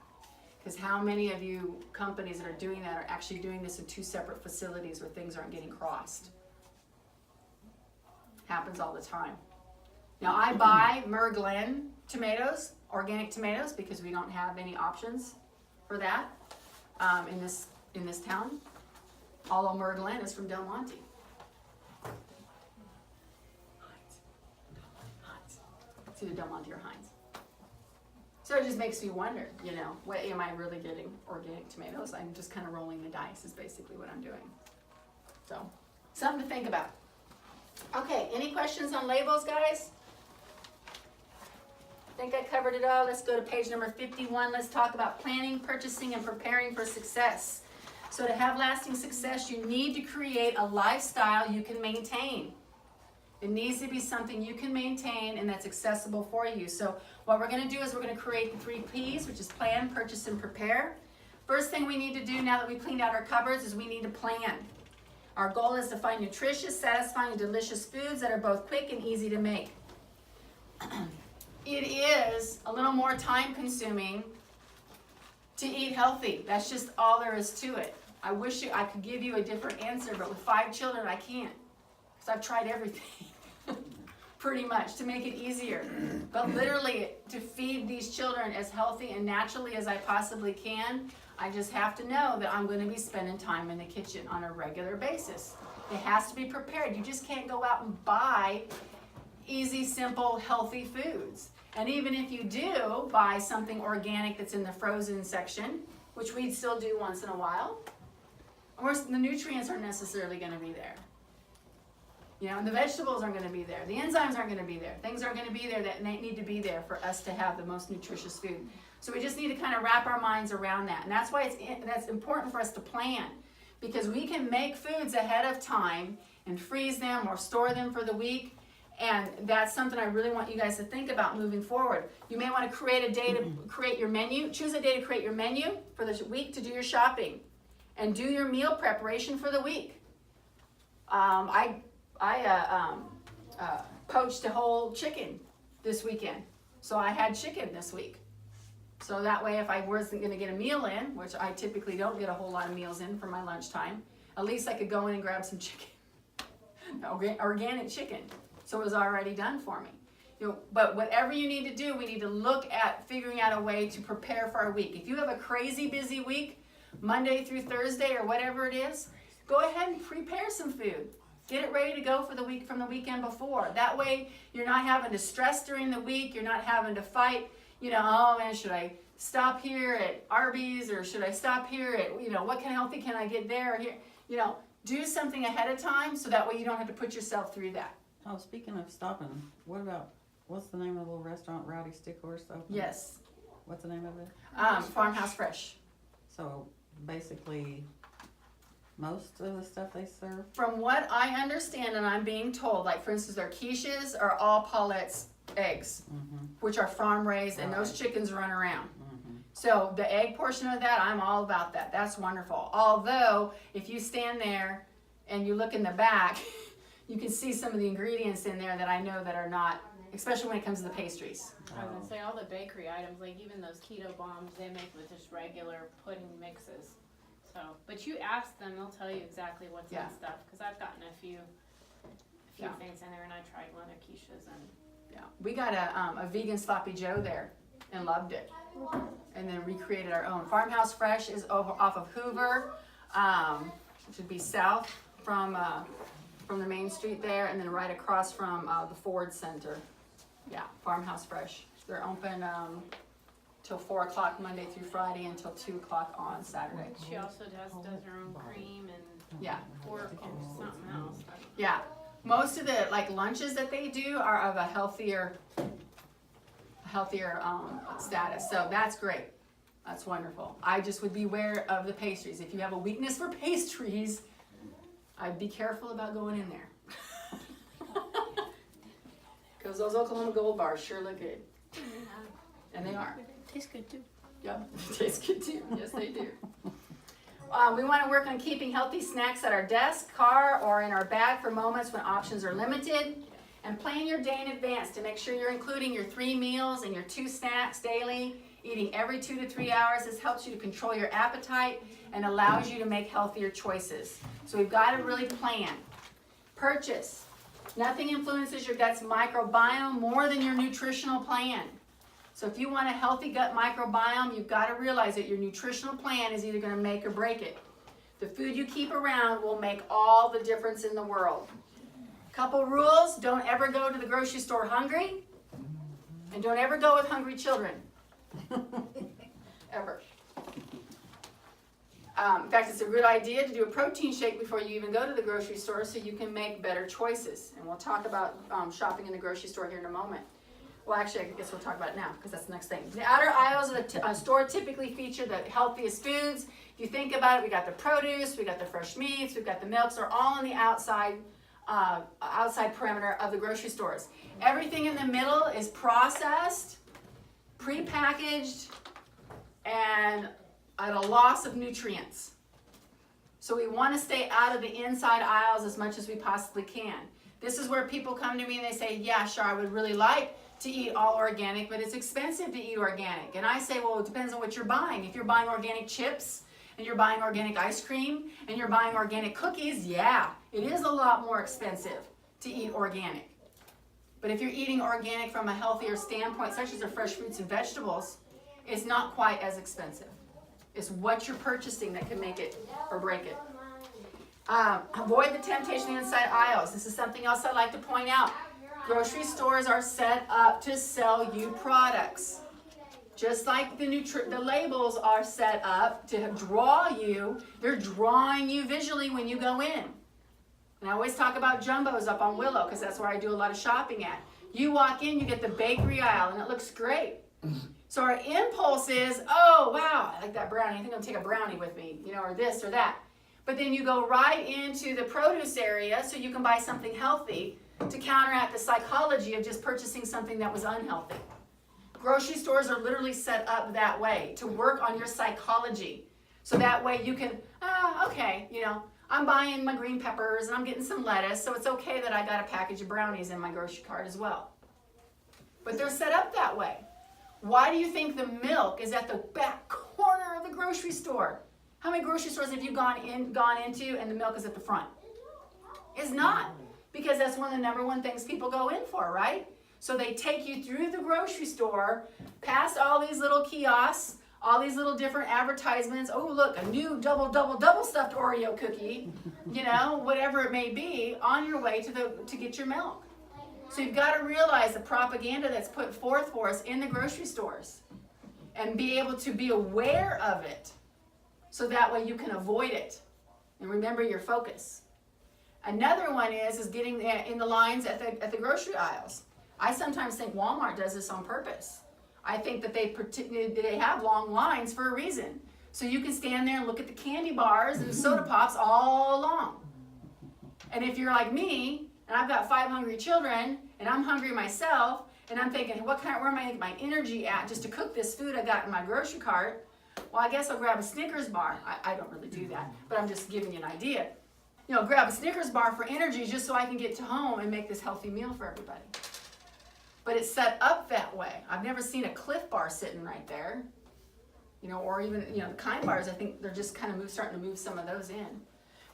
S2: Because how many of you companies that are doing that are actually doing this in two separate facilities where things aren't getting crossed? Happens all the time. Now I buy Merglen tomatoes, organic tomatoes, because we don't have any options for that in this town. Although Merglen is from Del Monte. It's either Del Monte or Heinz. So it just makes me wonder, you know, what, am I really getting organic tomatoes? I'm just kind of rolling the dice is basically what I'm doing. So, something to think about. Okay, any questions on labels, guys? I think I covered it all. Let's go to page number 51. Let's talk about planning, purchasing, and preparing for success. So to have lasting success, you need to create a lifestyle you can maintain. It needs to be something you can maintain and that's accessible for you. So what we're going to do is we're going to create the 3 P's, which is plan, purchase, and prepare. First thing we need to do now that we've cleaned out our cupboards is we need to plan. Our goal is to find nutritious, satisfying, and delicious foods that are both quick and easy to make. It is a little more time consuming to eat healthy. That's just all there is to it. I wish I could give you a different answer, but with 5 children I can't. Because I've tried everything. Pretty much to make it easier. But literally to feed these children as healthy and naturally as I possibly can, I just have to know that I'm going to be spending time in the kitchen on a regular basis. It has to be prepared. You just can't go out and buy easy, simple, healthy foods. And even if you do buy something organic that's in the frozen section, which we'd still do once in a while, of course the nutrients aren't necessarily going to be there. You know, and the vegetables aren't going to be there. The enzymes aren't going to be there. Things aren't going to be there that need to be there for us to have the most nutritious food. So we just need to kind of wrap our minds around that. And that's why that's important for us to plan. Because we can make foods ahead of time and freeze them or store them for the week. And that's something I really want you guys to think about moving forward. You may want to create a day to create your menu. Choose a day to create your menu for the week to do your shopping. And do your meal preparation for the week. I poached a whole chicken this weekend. So I had chicken this week. So that way if I wasn't going to get a meal in, which I typically don't get a whole lot of meals in for my lunchtime, at least I could go in and grab some chicken. Organic chicken. So it was already done for me. You know, but whatever you need to do, we need to look at figuring out a way to prepare for our week. If you have a crazy busy week, Monday through Thursday or whatever it is, go ahead and prepare some food. Get it ready to go for the week from the weekend before. That way you're not having to stress during the week. You're not having to fight, you know, oh man, should I stop here at Arby's or should I stop here at, you know, what kind of healthy can I get there or here? You know, do something ahead of time so that way you don't have to put yourself through that.
S5: Oh, speaking of stopping, what's the name of the little restaurant, Rowdy Stick Horse open?
S2: Yes.
S5: What's the name of it?
S2: Farmhouse Fresh.
S5: So basically, most of the stuff they serve?
S2: From what I understand, and I'm being told, like for instance, their quiches are all Paulette's eggs, which are farm raised, and those chickens run around. So the egg portion of that, I'm all about that. That's wonderful. Although, if you stand there and you look in the back, you can see some of the ingredients in there that I know that are not, especially when it comes to the pastries.
S6: I was gonna say, all the bakery items, like even those keto bombs, they make with just regular pudding mixes. So, but you ask them, they'll tell you exactly what's
S2: Yeah.
S6: in stuff, cause I've gotten a few
S2: Yeah.
S6: things in there, and I tried one of their quiches, and
S2: Yeah, we got a vegan sloppy Joe there and loved it, and then recreated our own. Farmhouse Fresh is over off of Hoover, which would be south from the main street there, and then right across from the Ford Center. Yeah, Farmhouse Fresh. They're open till 4 o'clock Monday through Friday until 2 o'clock on Saturday.
S6: she also does her own cream and
S2: Yeah,
S6: pork and something else.
S2: yeah. Most of the like lunches that they do are of a healthier status. So that's great. That's wonderful. I just would beware of the pastries. If you have a weakness for pastries, I'd be careful about going in there. Because those Oklahoma Gold bars sure look good. And they are.
S6: Tastes good too.
S2: Yep, they taste good too. Yes, they do. We want to work on keeping healthy snacks at our desk, car, or in our bag for moments when options are limited. And plan your day in advance to make sure you're including your 3 meals and your 2 snacks daily. Eating every 2 to 3 hours. This helps you to control your appetite and allows you to make healthier choices. So we've got to really plan. Purchase. Nothing influences your gut's microbiome more than your nutritional plan. So if you want a healthy gut microbiome, you've got to realize that your nutritional plan is either going to make or break it. The food you keep around will make all the difference in the world. Couple rules: don't ever go to the grocery store hungry, and don't ever go with hungry children. Ever. In fact, it's a good idea to do a protein shake before you even go to the grocery store so you can make better choices. And we'll talk about shopping in the grocery store here in a moment. Well, actually, I guess we'll talk about it now because that's the next thing. The outer aisles of the store typically feature the healthiest foods. If you think about it, we got the produce, we got the fresh meats, we've got the milks. They're all on the outside perimeter of the grocery stores. Everything in the middle is processed, prepackaged, and at a loss of nutrients. So we want to stay out of the inside aisles as much as we possibly can. This is where people come to me and they say, yeah, sure, I would really like to eat all organic, but it's expensive to eat organic. And I say, well, it depends on what you're buying. If you're buying organic chips and you're buying organic ice cream and you're buying organic cookies, yeah, it is a lot more expensive to eat organic. But if you're eating organic from a healthier standpoint, such as the fresh fruits and vegetables, it's not quite as expensive. It's what you're purchasing that can make it or break it. Avoid the temptation of the inside aisles. This is something else I'd like to point out. Grocery stores are set up to sell you products. Just like the labels are set up to draw you, they're drawing you visually when you go in. And I always talk about Jumbo's up on Willow because that's where I do a lot of shopping at. You walk in, you get the bakery aisle, and it looks great. So our impulse is, oh, wow, I like that brownie. I think I'll take a brownie with me, or this or that. But then you go right into the produce area so you can buy something healthy to counteract the psychology of just purchasing something that was unhealthy. Grocery stores are literally set up that way to work on your psychology. So that way you can, okay, I'm buying my green peppers and I'm getting some lettuce, so it's okay that I got a package of brownies in my grocery cart as well. But they're set up that way. Why do you think the milk is at the back corner of the grocery store? How many grocery stores have you gone into and the milk is at the front? It's not, because that's one of the number one things people go in for, right? So they take you through the grocery store, past all these little kiosks, all these little different advertisements. Oh, look, a new double stuffed Oreo cookie, whatever it may be, on your way to get your milk. So you've got to realize the propaganda that's put forth for us in the grocery stores and be able to be aware of it so that way you can avoid it and remember your focus. Another one is getting in the lines at the grocery aisles. I sometimes think Walmart does this on purpose. I think that they have long lines for a reason. So you can stand there and look at the candy bars and soda pops all along. And if you're like me, and I've got 5 hungry children, and I'm hungry myself, and I'm thinking, where am I getting my energy at just to cook this food I got in my grocery cart? Well, I guess I'll grab a Snickers bar. I don't really do that, but I'm just giving you an idea. You know, grab a Snickers bar for energy just so I can get to home and make this healthy meal for everybody. But it's set up that way. I've never seen a Cliff bar sitting right there. You know, or even, you know, the Kind bars, I think they're just kind of starting to move some of those in.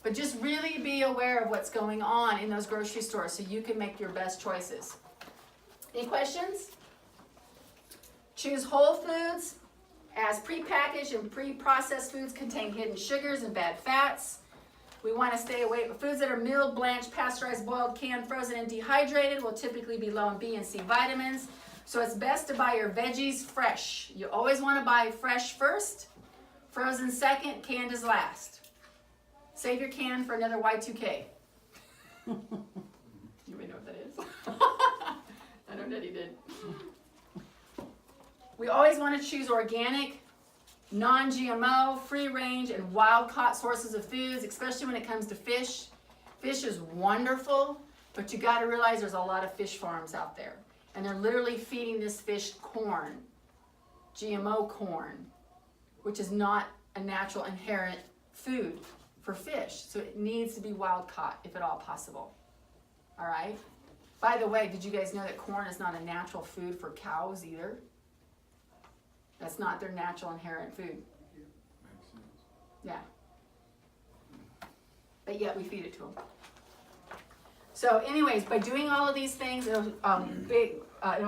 S2: But just really be aware of what's going on in those grocery stores so you can make your best choices. Any questions? Choose whole foods, as prepackaged and pre-processed foods contain hidden sugars and bad fats. We want to stay away from foods that are milled, blanched, pasteurized, boiled, canned, frozen, and dehydrated will typically be low in B and C vitamins. So it's best to buy your veggies fresh. You always want to buy fresh first, frozen second, canned is last. Save your can for another Y2K. You may know what that is. I know Daddy did. We always want to choose organic, non-GMO, free-range, and wild-caught sources of foods, especially when it comes to fish. Fish is wonderful, but you got to realize there's a lot of fish farms out there, and they're literally feeding this fish corn, GMO corn, which is not a natural inherent food for fish, so it needs to be wild-caught if at all possible. All right? By the way, did you guys know that corn is not a natural food for cows either? That's not their natural inherent food. Yeah. But yet we feed it to them. So anyways, by doing all of these things, it'll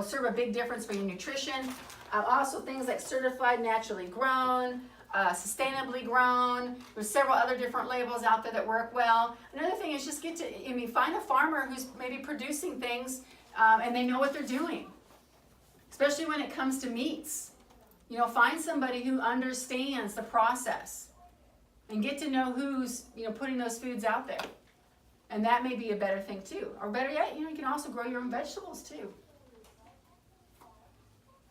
S2: serve a big difference for your nutrition. Also things like certified naturally grown, sustainably grown. There's several other different labels out there that work well. Another thing is just find a farmer who's maybe producing things and they know what they're doing. Especially when it comes to meats. You know, find somebody who understands the process and get to know who's, you know, putting those foods out there. And that may be a better thing too. Or better yet, you know, you can also grow your own vegetables too.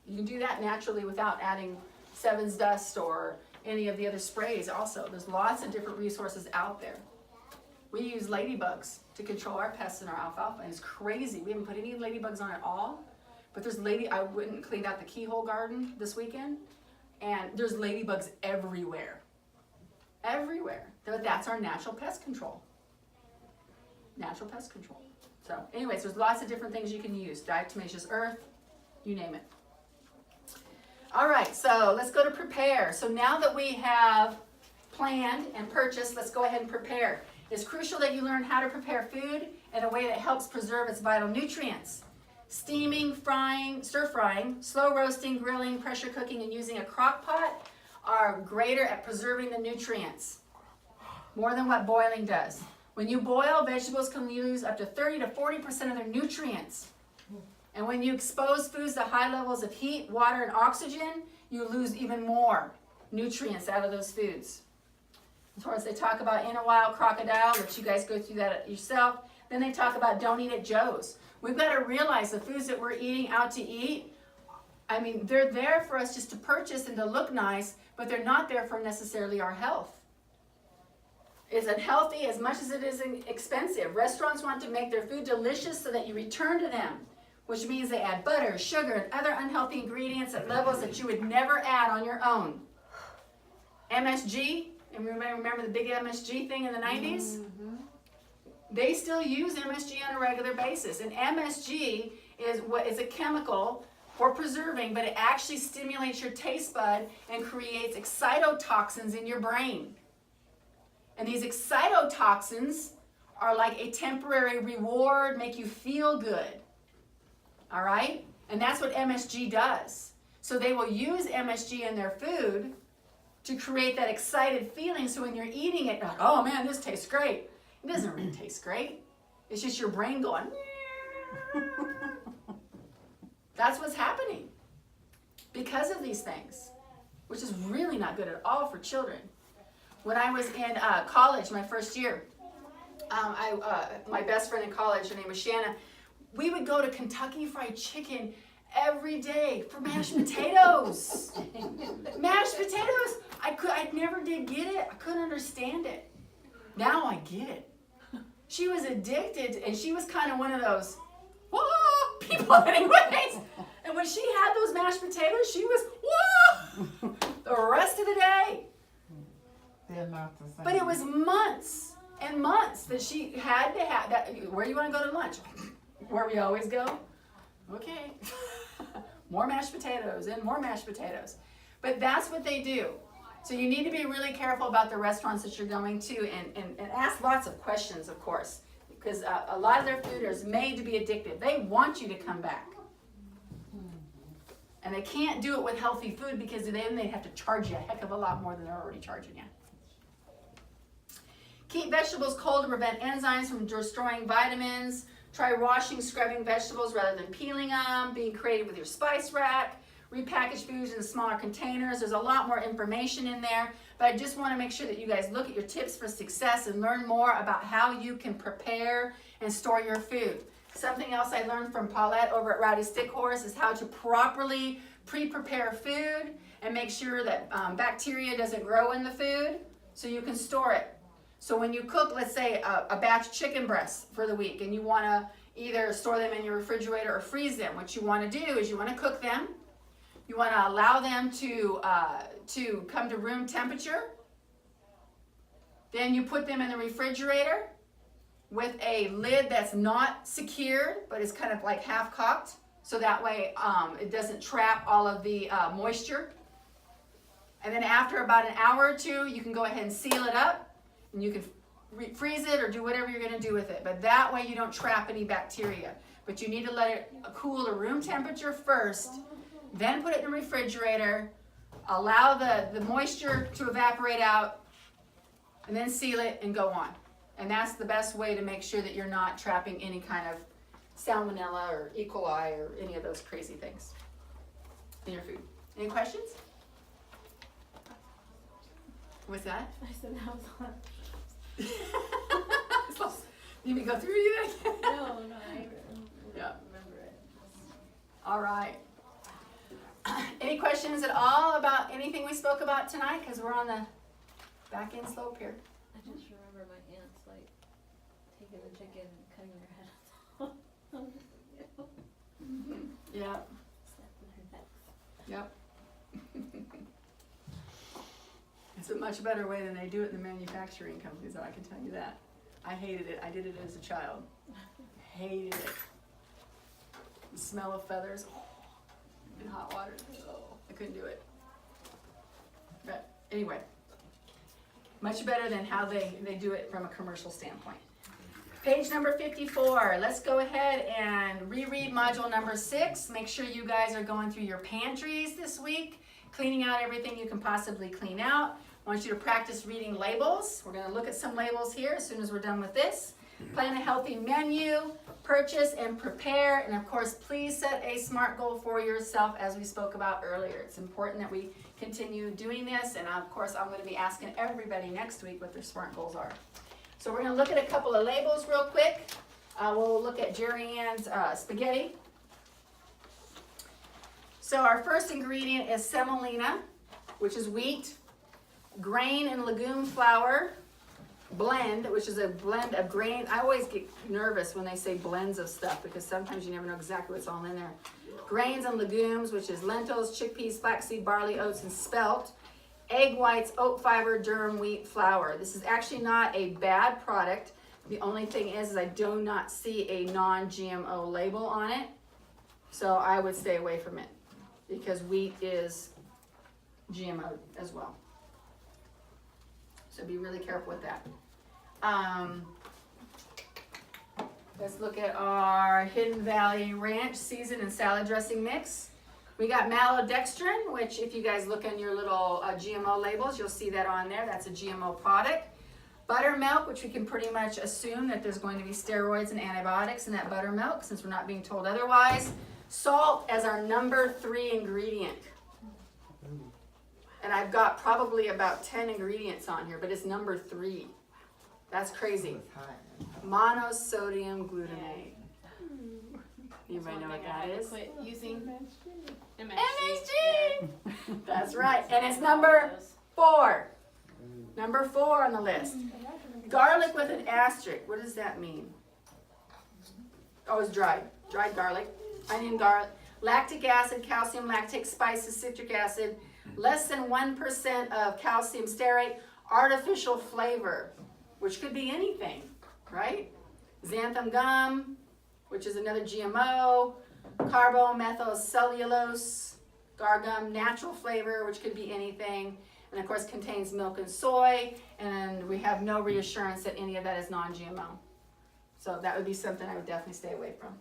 S2: You can do that naturally without adding Sevens Dust or any of the other sprays also. There's lots of different resources out there. We use ladybugs to control our pests in our alfalfa, and it's crazy. We haven't put any ladybugs on at all. But I went and cleaned out the keyhole garden this weekend, and there's ladybugs everywhere. Everywhere. That's our natural pest control. Natural pest control. So anyways, there's lots of different things you can use. Diatomaceous earth, you name it. All right, so let's go to prepare. So now that we have planned and purchased, let's go ahead and prepare. It's crucial that you learn how to prepare food in a way that helps preserve its vital nutrients. Steaming, frying, stir frying, slow roasting, grilling, pressure cooking, and using a crock pot are greater at preserving the nutrients, more than what boiling does. When you boil, vegetables can lose up to 30 to 40% of their nutrients. And when you expose foods to high levels of heat, water, and oxygen, you lose even more nutrients out of those foods. Of course, they talk about in a wild crocodile, which you guys go through that yourself. Then they talk about don't eat at Joe's. We've got to realize the foods that we're eating out to eat, I mean, they're there for us just to purchase and to look nice, but they're not there for necessarily our health. It's unhealthy as much as it is expensive. Restaurants want to make their food delicious so that you return to them, which means they add butter, sugar, and other unhealthy ingredients at levels that you would never add on your own. MSG, and remember the big MSG thing in the 90s? Mm-hmm. They still use MSG on a regular basis, and MSG is a chemical for preserving, but it actually stimulates your taste bud and creates excitotoxins in your brain. And these excitotoxins are like a temporary reward, make you feel good. All right? And that's what MSG does. So they will use MSG in their food to create that excited feeling, so when you're eating it, like, oh man, this tastes great. It doesn't really taste great. It's just your brain going, that's what's happening because of these things, which is really not good at all for children. When I was in college, my first year, my best friend in college, her name was Shanna, we would go to Kentucky Fried Chicken every day for mashed potatoes. Mashed potatoes. I never did get it. I couldn't understand it. Now I get it. She was addicted, and she was kind of one of those whoa people anyways. And when she had those mashed potatoes, she was whoa the rest of the day.
S7: They're not the same.
S2: But it was months and months that she had to have that. Where do you want to go to lunch? Where we always go? Okay. More mashed potatoes and more mashed potatoes. But that's what they do. So you need to be really careful about the restaurants that you're going to and ask lots of questions, of course, because a lot of their food is made to be addictive. They want you to come back. And they can't do it with healthy food because then they'd have to charge you a heck of a lot more than they're already charging you. Keep vegetables cold to prevent enzymes from destroying vitamins. Try washing, scrubbing vegetables rather than peeling them. Being creative with your spice rack. Repackage foods in smaller containers. There's a lot more information in there, but I just want to make sure that you guys look at your tips for success and learn more about how you can prepare and store your food. Something else I learned from Paulette over at Rowdy Stick Horse is how to properly pre-prepare food and make sure that bacteria doesn't grow in the food so you can store it. So when you cook, let's say a batch of chicken breasts for the week and you want to either store them in your refrigerator or freeze them, what you want to do is you want to cook them. You want to allow them to come to room temperature. Then you put them in the refrigerator with a lid that's not secured, but is kind of like half cocked. So that way it doesn't trap all of the moisture. And then after about an hour or two, you can go ahead and seal it up. And you can freeze it or do whatever you're going to do with it. But that way you don't trap any bacteria. But you need to let it cool to room temperature first. Then put it in the refrigerator, allow the moisture to evaporate out, and then seal it and go on. And that's the best way to make sure that you're not trapping any kind of salmonella or E. coli or any of those crazy things in your food. Any questions? What's that?
S6: I said that was on.
S2: You mean go through you then?
S6: No, I
S2: Yeah.
S6: remember it.
S2: All right. Any questions at all about anything we spoke about tonight? Because we're on the back end slope here.
S6: I just remember my aunt's like taking the chicken and cutting their head off.
S2: Yeah.
S6: Snapping their necks.
S2: Yep. It's a much better way than they do it in the manufacturing companies, though, I can tell you that. I hated it. I did it as a child. Hated it. The smell of feathers in hot water. Oh, I couldn't do it. But anyway, much better than how they do it from a commercial standpoint. Page number 54. Let's go ahead and reread module number 6. Make sure you guys are going through your pantries this week, cleaning out everything you can possibly clean out. I want you to practice reading labels. We're going to look at some labels here as soon as we're done with this. Plan a healthy menu, purchase and prepare, and of course, please set a SMART goal for yourself as we spoke about earlier. It's important that we continue doing this, and of course, I'm going to be asking everybody next week what their SMART goals are. So we're going to look at a couple of labels real quick. We'll look at Jerry Ann's spaghetti. So our first ingredient is semolina, which is wheat, grain and legume flour blend, which is a blend of grain. I always get nervous when they say blends of stuff because sometimes you never know exactly what's all in there. Grains and legumes, which is lentils, chickpeas, flaxseed, barley, oats, and spelt. Egg whites, oat fiber, durum wheat flour. This is actually not a bad product. The only thing is I do not see a non-GMO label on it. So I would stay away from it because wheat is GMO as well. So be really careful with that. Let's look at our Hidden Valley Ranch seasoned and salad dressing mix. We got maltodextrin, which if you guys look on your little GMO labels, you'll see that on there. That's a GMO product. Buttermilk, which we can pretty much assume that there's going to be steroids and antibiotics in that buttermilk since we're not being told otherwise. Salt as our number 3 ingredient. And I've got probably about 10 ingredients on here, but it's number 3. That's crazy. Monosodium glutamate. You
S6: That's
S2: might
S6: one
S2: know what
S6: thing I
S2: that
S6: had to
S2: is.
S6: Quit using MSG.
S2: MSG! That's right, and it's number 4. Number 4 on the list. Garlic with an asterisk. What does that mean? Oh, it's dried. Dried garlic. Onion, garlic. Lactic acid, calcium lactate, spices, citric acid. Less than 1% of calcium stearate. Artificial flavor, which could be anything, right? Xanthan gum, which is another GMO. Carbomethylcellulose. Gargum, natural flavor, which could be anything. And of course contains milk and soy, and we have no reassurance that any of that is non-GMO. So that would be something I would definitely stay away from.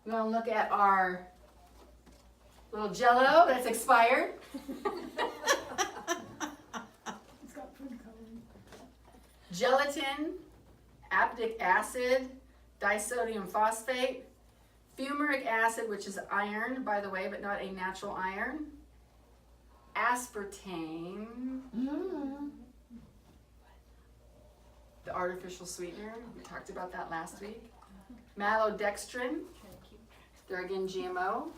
S2: We're gonna look at our little Jell-O that's expired. Gelatin, aptic acid, disodium phosphate, fumaric acid, which is iron, by the way, but not a natural iron. Aspartame, the artificial sweetener. We talked about that last week. Maltodextrin, they're again GMO.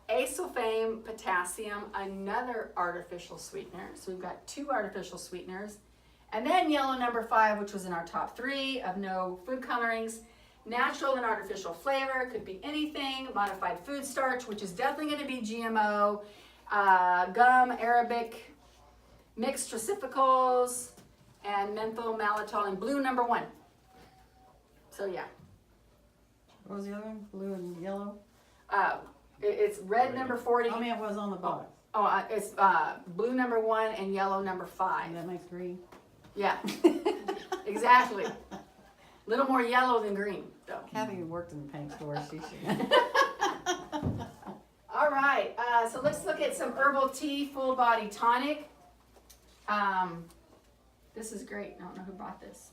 S2: Acesulfame potassium, another artificial sweetener. So we've got 2 artificial sweeteners. And then yellow number 5, which was in our top 3 of no food colorings. Natural and artificial flavor, could be anything. Modified food starch, which is definitely going to be GMO. Gum, Arabic, mixed tricificals, and menthol, maltol, and blue number 1. So yeah,
S5: What was the other one? Blue and yellow?
S2: it's red number 40.
S5: I mean, it was on the box.
S2: It's blue number 1 and yellow number 5.
S5: And that makes green.
S2: Yeah, exactly. Little more yellow than green, though.
S5: Kathy worked in the paint store. She should.
S2: All right, so let's look at some herbal tea, full body tonic. This is great. I don't know who bought this.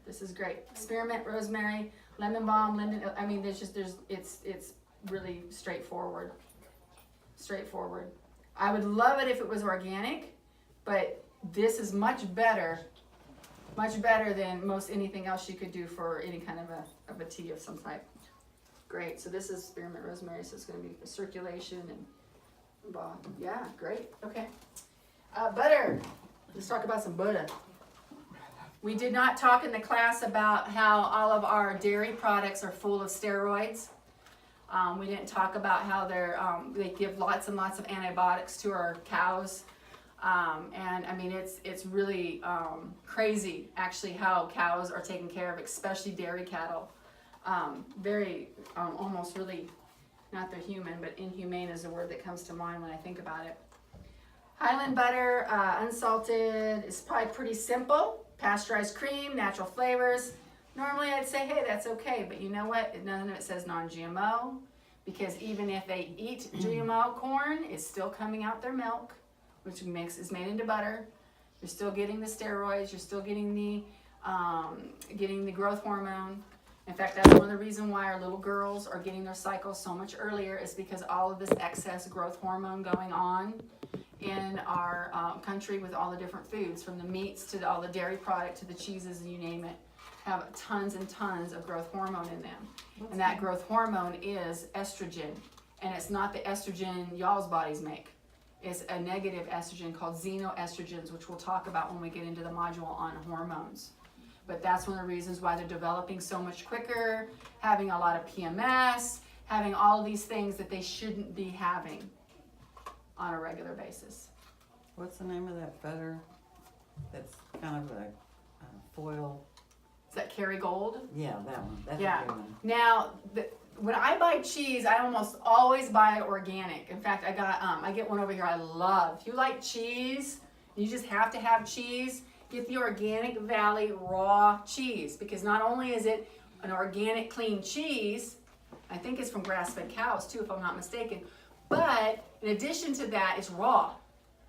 S2: This is great. Spearmint, rosemary, lemon balm, linden. I mean, it's really straightforward. Straightforward. I would love it if it was organic, but this is much better than most anything else you could do for any kind of a tea of some type. Great. So this is spearmint rosemary, so it's going to be for circulation and balm. Yeah, great. Okay. Butter. Let's talk about some butter. We did not talk in the class about how all of our dairy products are full of steroids. We didn't talk about how they give lots and lots of antibiotics to our cows. And I mean, it's really crazy actually how cows are taken care of, especially dairy cattle. Very, almost really, not they're human, but inhumane is the word that comes to mind when I think about it. Highland butter, unsalted, is probably pretty simple. Pasteurized cream, natural flavors. Normally I'd say, hey, that's okay, but you know what? None of it says non-GMO, because even if they eat GMO corn, it's still coming out their milk, which is made into butter. You're still getting the steroids. You're still getting the growth hormone. In fact, that's one of the reasons why our little girls are getting their cycles so much earlier, is because all of this excess growth hormone going on in our country with all the different foods, from the meats to all the dairy product to the cheeses, you name it, have tons and tons of growth hormone in them. And that growth hormone is estrogen. And it's not the estrogen y'all's bodies make. It's a negative estrogen called xenoestrogens, which we'll talk about when we get into the module on hormones. But that's one of the reasons why they're developing so much quicker, having a lot of PMS, having all of these things that they shouldn't be having on a regular basis.
S5: What's the name of that butter? That's kind of a foil.
S2: Is that Kerrygold?
S5: Yeah, that one. That's
S2: Yeah.
S5: a good one.
S2: Now, when I buy cheese, I almost always buy organic. In fact, I get one over here I love. If you like cheese, you just have to have cheese, get the Organic Valley raw cheese, because not only is it an organic clean cheese, I think it's from grass-fed cows too, if I'm not mistaken, but in addition to that, it's raw.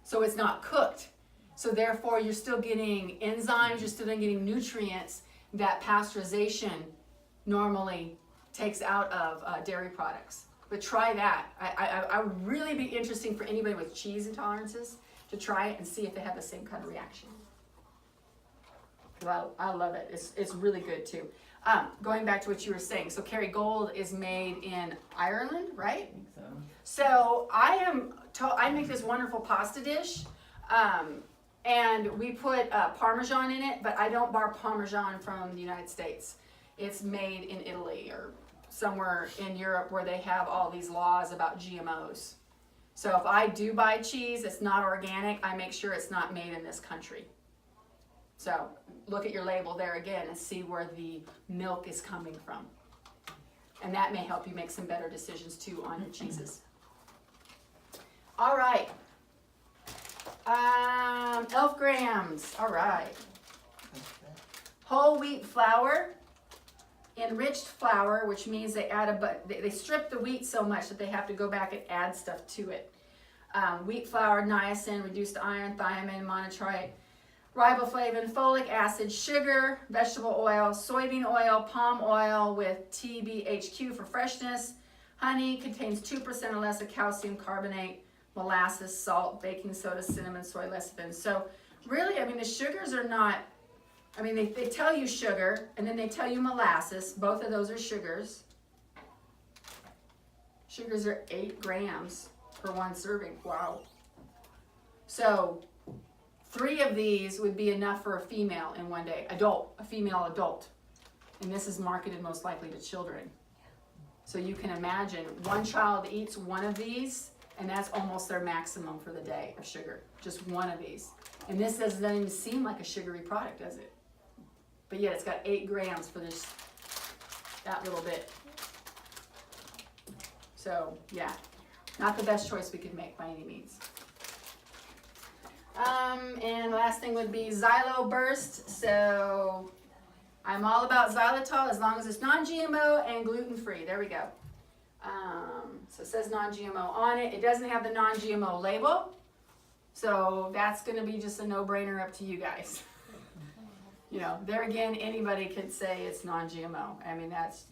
S2: So it's not cooked. So therefore, you're still getting enzymes, you're still getting nutrients that pasteurization normally takes out of dairy products. But try that. I would really be interesting for anybody with cheese intolerances to try it and see if they have the same kind of reaction. 'Cause I love it. It's really good too. Going back to what you were saying, so Kerrygold is made in Ireland, right?
S5: I think so.
S2: So I make this wonderful pasta dish, and we put Parmesan in it, but I don't buy Parmesan from the United States. It's made in Italy or somewhere in Europe where they have all these laws about GMOs. So if I do buy cheese, it's not organic, I make sure it's not made in this country. So look at your label there again and see where the milk is coming from. And that may help you make some better decisions too on your cheeses. All right. Elf grams. All right. Whole wheat flour, enriched flour, which means they add they strip the wheat so much that they have to go back and add stuff to it. Wheat flour, niacin, reduced iron, thiamine, monotrite, riboflavin, folic acid, sugar, vegetable oil, soybean oil, palm oil with TBHQ for freshness. Honey contains 2% or less of calcium carbonate, molasses, salt, baking soda, cinnamon, soy lecithin. So really, I mean, the sugars are not, I mean, they tell you sugar, and then they tell you molasses. Both of those are sugars. Sugars are 8 grams per 1 serving. Wow. So 3 of these would be enough for a female in one day. A female adult. And this is marketed most likely to children. So you can imagine, one child eats one of these, and that's almost their maximum for the day of sugar. Just one of these. And this doesn't even seem like a sugary product, does it? But yet it's got 8 grams for that little bit. So yeah, not the best choice we could make by any means. And the last thing would be Xylo Burst. So I'm all about xylitol as long as it's non-GMO and gluten-free. There we go. So it says non-GMO on it. It doesn't have the non-GMO label. So that's going to be just a no-brainer up to you guys. You know, there again, anybody could say it's non-GMO. I mean, that's,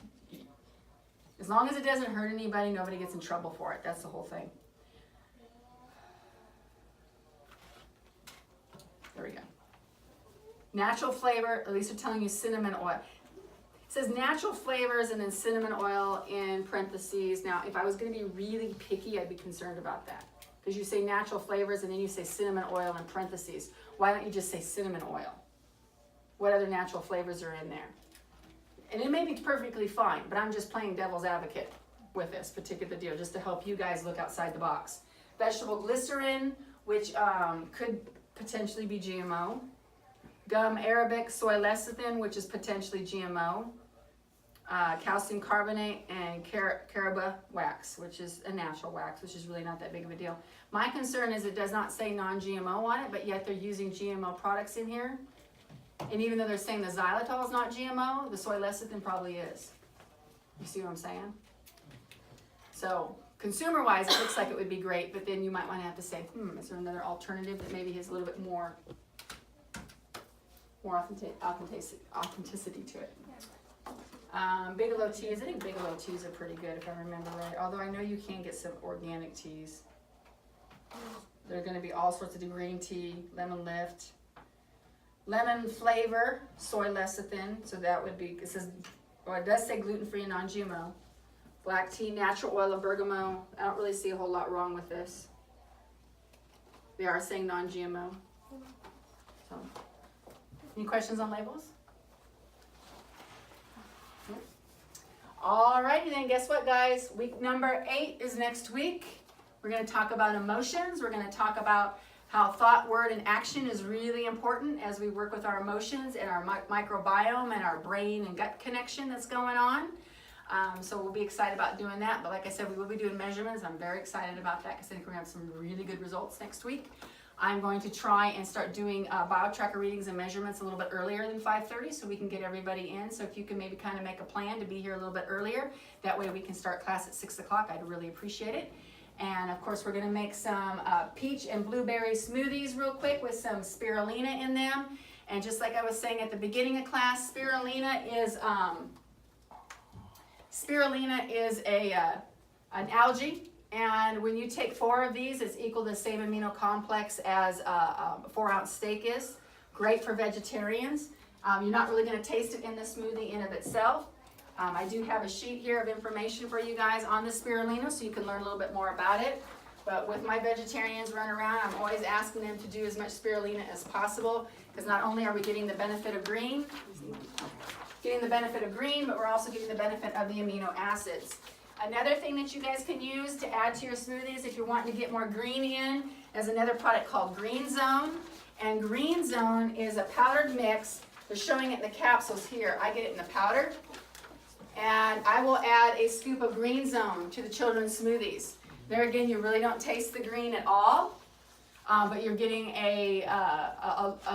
S2: as long as it doesn't hurt anybody, nobody gets in trouble for it. That's the whole thing. There we go. Natural flavor, at least they're telling you cinnamon oil. It says natural flavors and then cinnamon oil in parentheses. Now, if I was going to be really picky, I'd be concerned about that. Because you say natural flavors and then you say cinnamon oil in parentheses. Why don't you just say cinnamon oil? What other natural flavors are in there? And it may be perfectly fine, but I'm just playing devil's advocate with this particular deal, just to help you guys look outside the box. Vegetable glycerin, which could potentially be GMO. Gum arabic, soy lecithin, which is potentially GMO. Calcium carbonate, and caraba wax, which is a natural wax, which is really not that big of a deal. My concern is it does not say non-GMO on it, but yet they're using GMO products in here. And even though they're saying the xylitol is not GMO, the soy lecithin probably is. You see what I'm saying? So consumer-wise, it looks like it would be great, but then you might want to have to say, is there another alternative that maybe has a little bit more authenticity to it? Bigelow teas, I think Bigelow teas are pretty good if I remember right. Although I know you can get some organic teas. There are going to be all sorts of green tea, lemon lift, lemon flavor, soy lecithin. So that would be, it says, well, it does say gluten-free and non-GMO. Black tea, natural oil of bergamot. I don't really see a whole lot wrong with this. They are saying non-GMO. So, any questions on labels? Alrighty then, guess what guys? Week number 8 is next week. We're going to talk about emotions. We're going to talk about how thought, word, and action is really important as we work with our emotions and our microbiome and our brain and gut connection that's going on. So we'll be excited about doing that. But like I said, we will be doing measurements. I'm very excited about that because I think we're going to have some really good results next week. I'm going to try and start doing BioTracker readings and measurements a little bit earlier than 5:30 so we can get everybody in. So if you can maybe kind of make a plan to be here a little bit earlier, that way we can start class at 6 o'clock. I'd really appreciate it. And of course, we're going to make some peach and blueberry smoothies real quick with some spirulina in them. And just like I was saying at the beginning of class, spirulina is an algae. And when you take 4 of these, it's equal to the same amino complex as a 4-ounce steak is. Great for vegetarians. You're not really gonna taste it in the smoothie in of itself. I do have a sheet here of information for you guys on the spirulina, so you can learn a little bit more about it. But with my vegetarians running around, I'm always asking them to do as much spirulina as possible, because not only are we getting the benefit of green, but we're also getting the benefit of the amino acids. Another thing that you guys can use to add to your smoothies if you're wanting to get more green in is another product called Green Zone. And Green Zone is a powdered mix. They're showing it in the capsules here. I get it in the powder. And I will add a scoop of Green Zone to the children's smoothies. There again, you really don't taste the green at all, but you're getting a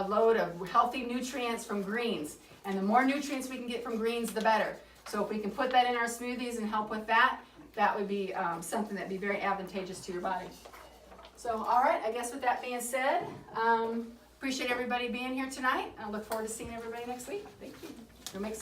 S2: load of healthy nutrients from greens. And the more nutrients we can get from greens, the better. So if we can put that in our smoothies and help with that, that would be something that'd be very advantageous to your body. So, all right, I guess with that being said, appreciate everybody being here tonight. I look forward to seeing everybody next week. Thank you. Go make some